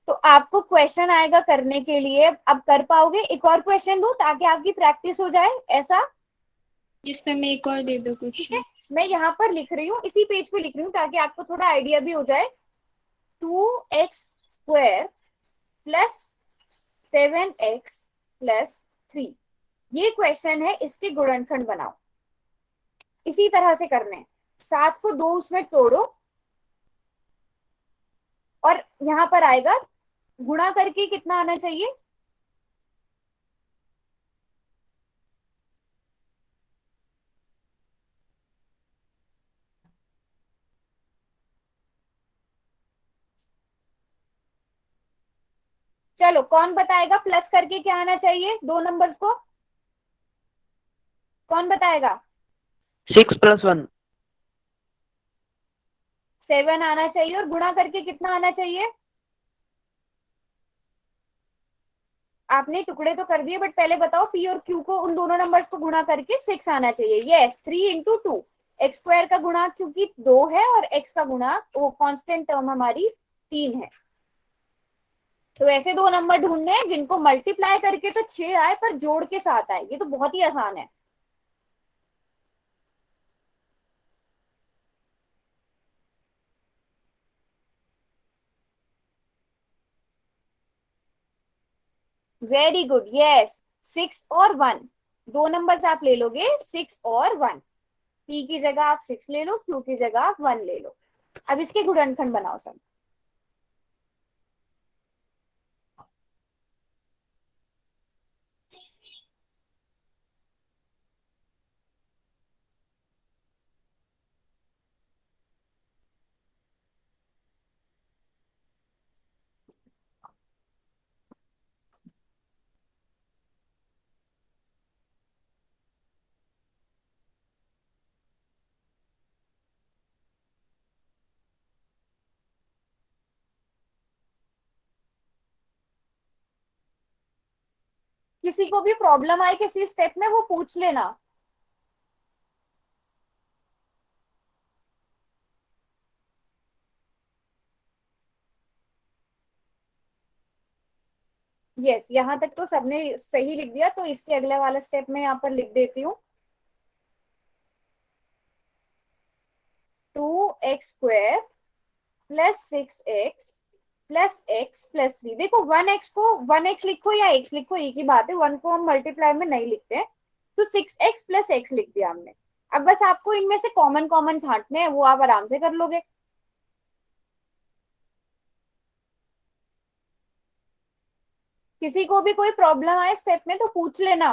तो आपको क्वेश्चन आएगा करने के लिए, अब कर पाओगे? एक और क्वेश्चन दूं ताकि आपकी प्रैक्टिस हो जाए, ऐसा? जिसमें मैं एक और दे दो कुछ। ठीक है, मैं यहाँ पर लिख रही हूँ, इसी पेज पे लिख रही हूँ ताकि आपको थोड़ा आइडिया भी हो जाए। 2x² प्लस 7x प्लस 3, ये क्वेश्चन है, इसके गुणनखंड बनाओ। इसी तरह से करने, 7 को 2 उसमें तोड़ो और यहाँ पर आएगा गुणा करके कितना आना चाहिए? चलो कौन बताएगा प्लस करके क्या आना चाहिए दो नंबर्स को? कौन बताएगा? 6 + 1 7 आना चाहिए। और गुणा करके कितना आना चाहिए? आपने टुकड़े तो कर दिए, बट पहले बताओ पी और क्यू को, उन दोनों नंबर्स को गुणा करके 6 आना चाहिए। यस, 3 × 2 x² का गुणा क्योंकि 2 है और x का गुणा वो कांस्टेंट टर्म हमारी 3 है। तो ऐसे दो नंबर ढूंढने हैं जिनको मल्टीप्लाई करके तो 6 आए पर जोड़ के 7 आए। ये तो बहुत ही आसान है। Very good. यस, 6 और 1, दो नंबर्स आप ले लोगे, 6 और 1। p की जगह आप 6 ले लो, q की जगह आप 1 ले लो। अब इसके गुणनखंड बनाओ सब। किसी को भी प्रॉब्लम आए किसी स्टेप में वो पूछ लेना। यस, यहाँ तक तो सबने सही लिख दिया, तो इसके अगले वाला स्टेप में यहाँ पर लिख देती हूँ। 2x² plus 6x plus x plus 3। देखो 1x को 1x लिखो या x लिखो एक ही बात है, 1 को हम मल्टीप्लाई में नहीं लिखते। तो 6x प्लस x लिख दिया हमने। अब बस आपको इनमें से कॉमन कॉमन छांटने हैं, वो आप आराम से कर लोगे। किसी को भी कोई प्रॉब्लम आए स्टेप में तो पूछ लेना।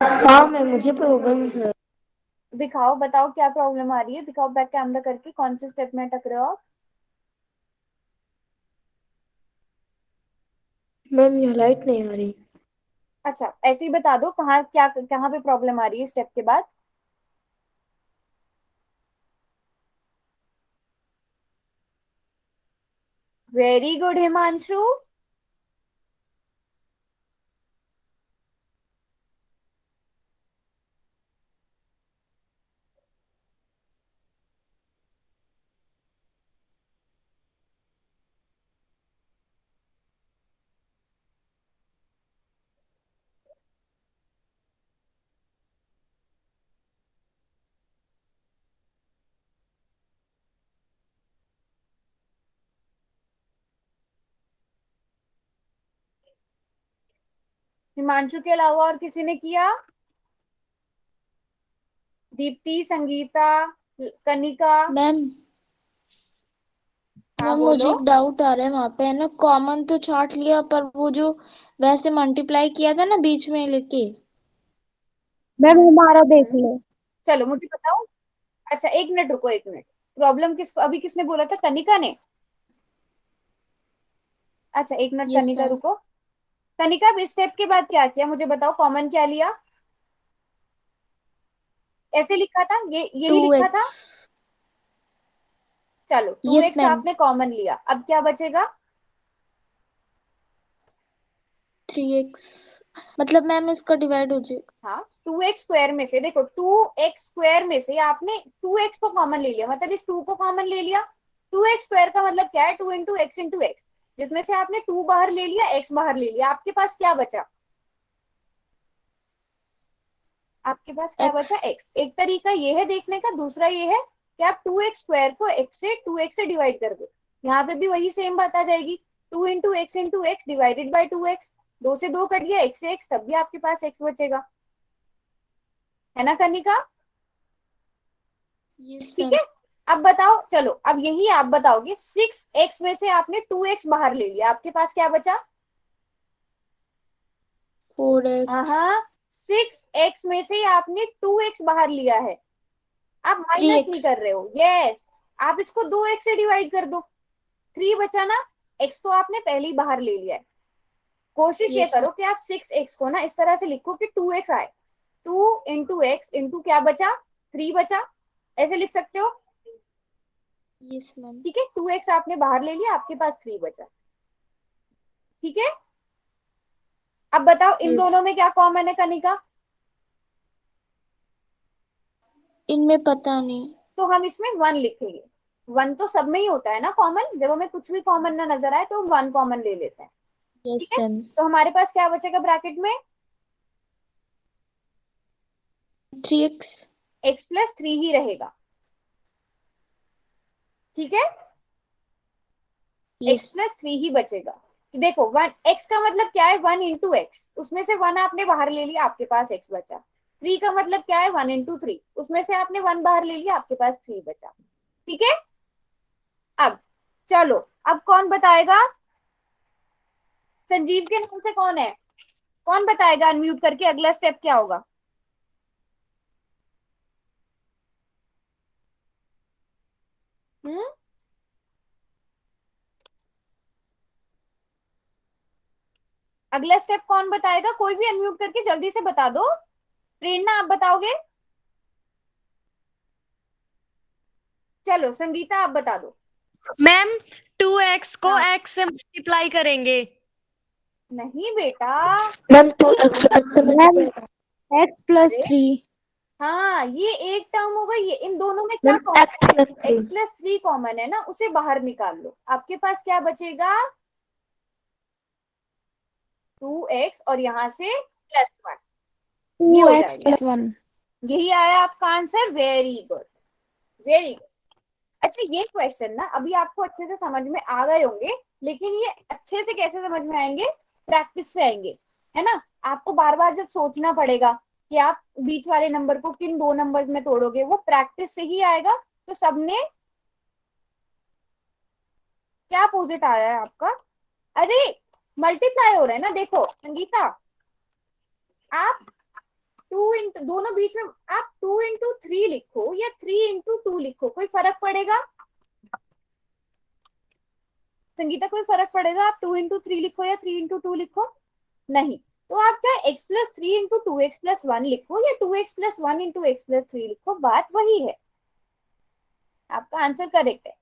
हाँ मैम, मुझे प्रॉब्लम है। दिखाओ, बताओ क्या प्रॉब्लम आ रही है, दिखाओ बैक कैमरा करके कौन से स्टेप में अटक रहे हो आप। मैम यहाँ लाइट नहीं आ रही। अच्छा, ऐसे ही बता दो कहाँ क्या कहाँ पे प्रॉब्लम आ रही है स्टेप के बाद। Very good Himanshu. हिमांशु के अलावा और किसी ने किया? दीप्ति, संगीता, कनिका। मैम हाँ मैम मुझे बोलो। एक डाउट आ रहा है, वहां पे है ना कॉमन तो छाट लिया, पर वो जो वैसे मल्टीप्लाई किया था ना बीच में लेके। मैम हमारा देख लो। चलो मुझे बताओ। अच्छा एक मिनट रुको, एक मिनट। प्रॉब्लम किसको, अभी किसने बोला था? कनिका ने। अच्छा एक मिनट यस कनिका मैम। रुको। कनिका, अब इस स्टेप के बाद क्या किया मुझे बताओ, कॉमन क्या लिया? ऐसे लिखा था, ये टू यही लिखा था। एक्स चलो यस 2x मैम। आपने कॉमन लिया, अब क्या बचेगा? 3x मतलब मैम इसका डिवाइड हो जाएगा। हाँ, 2x² में से देखो, 2x² में से आपने 2x को कॉमन ले लिया, मतलब इस 2 को कॉमन ले लिया। 2x स्क्वायर का मतलब क्या है, 2 इंटू एक्स इंटू एक्स, जिसमें से आपने 2 बाहर ले लिया, x बाहर ले लिया, आपके पास क्या बचा, आपके पास क्या X. बचा, x। एक तरीका ये है देखने का, दूसरा ये है कि आप 2x स्क्वायर को x से 2x से डिवाइड कर दो, यहाँ पे भी वही सेम बात आ जाएगी, 2 into x divided by 2x, 2 से 2 कट गया, x से x, तब भी आपके पास x बचेगा, है ना कनिका? Yes, ठीक ma'am. है, अब बताओ, चलो अब यही आप बताओगे, 6x में से आपने 2x बाहर ले लिया, आपके पास क्या बचा? 4x. हाँ, 6x में से आपने 2x बाहर लिया है, आप माइनस 3x. नहीं कर रहे हो, यस, आप इसको 2x से डिवाइड कर दो, 3 बचा ना, x तो आपने पहले ही बाहर ले लिया है। कोशिश ये Yes, करो कि आप 6x को ना इस तरह से लिखो कि 2x आए, 2 इंटू एक्स इंटू क्या बचा, 3 बचा, ऐसे लिख सकते हो, yes, ma'am. ठीक है, 2x आपने बाहर ले लिया, आपके पास 3 बचा, ठीक है। अब बताओ इन Yes. दोनों में क्या कॉमन है कनिका? इनमें पता नहीं. तो हम इसमें 1 लिखेंगे, 1 तो सब में ही होता है ना कॉमन, जब हमें कुछ भी कॉमन ना नजर आए तो 1 कॉमन ले लेते हैं, Yes, ठीक है। ma'am. तो हमारे पास क्या बचेगा ब्रैकेट में, 3x. x प्लस 3 ही रहेगा, ठीक है, Yes. x प्लस 3 ही बचेगा। देखो 1 x का मतलब क्या है, 1 इंटू एक्स, उसमें से 1 आपने बाहर ले लिया, आपके पास x बचा। 3 का मतलब क्या है, 1 इंटू 3, उसमें से आपने 1 बाहर ले लिया, आपके पास 3 बचा, ठीक है। अब चलो, अब कौन बताएगा, संजीव के नाम से कौन है, कौन बताएगा अनम्यूट करके अगला स्टेप क्या होगा? हम्म, अगला स्टेप कौन बताएगा, कोई भी अनम्यूट करके जल्दी से बता दो। प्रेरणा आप बताओगे, चलो संगीता आप बता दो। मैम 2x को हाँ। x से मल्टीप्लाई करेंगे। नहीं बेटा, ma'am 2x. Ma'am x plus अरे 3. हाँ, ये एक टर्म हो गई, ये इन दोनों में क्या मैम कॉमन x प्लस है, x 3. प्लस 3 कॉमन है ना, उसे बाहर निकाल लो, आपके पास क्या बचेगा, 2x और यहाँ से प्लस 1, ये हो 2x जाएगा, प्लस 1. यही आया आपका answer, very good, very good. अच्छा ये क्वेश्चन ना अभी आपको अच्छे से समझ में आ गए होंगे, लेकिन ये अच्छे से कैसे समझ में आएंगे, प्रैक्टिस से आएंगे, है ना। आपको बार बार जब सोचना पड़ेगा कि आप बीच वाले नंबर को किन 2 नंबर्स में तोड़ोगे, वो प्रैक्टिस से ही आएगा। तो सबने क्या अपोजिट आया है आपका, अरे मल्टीप्लाई हो रहा है ना, देखो संगीता, आप 2 इंटू, दोनों बीच में आप 2 इंटू 3 लिखो या 3 इंटू 2 लिखो, कोई फर्क पड़ेगा संगीता, कोई फर्क पड़ेगा आप 2 इंटू 3 लिखो या 3 इंटू 2 लिखो? नहीं। तो आप चाहे x plus 3 into 2x plus 1 लिखो या 2x plus 1 into x plus 3 लिखो, बात वही है, आपका आंसर करेक्ट है।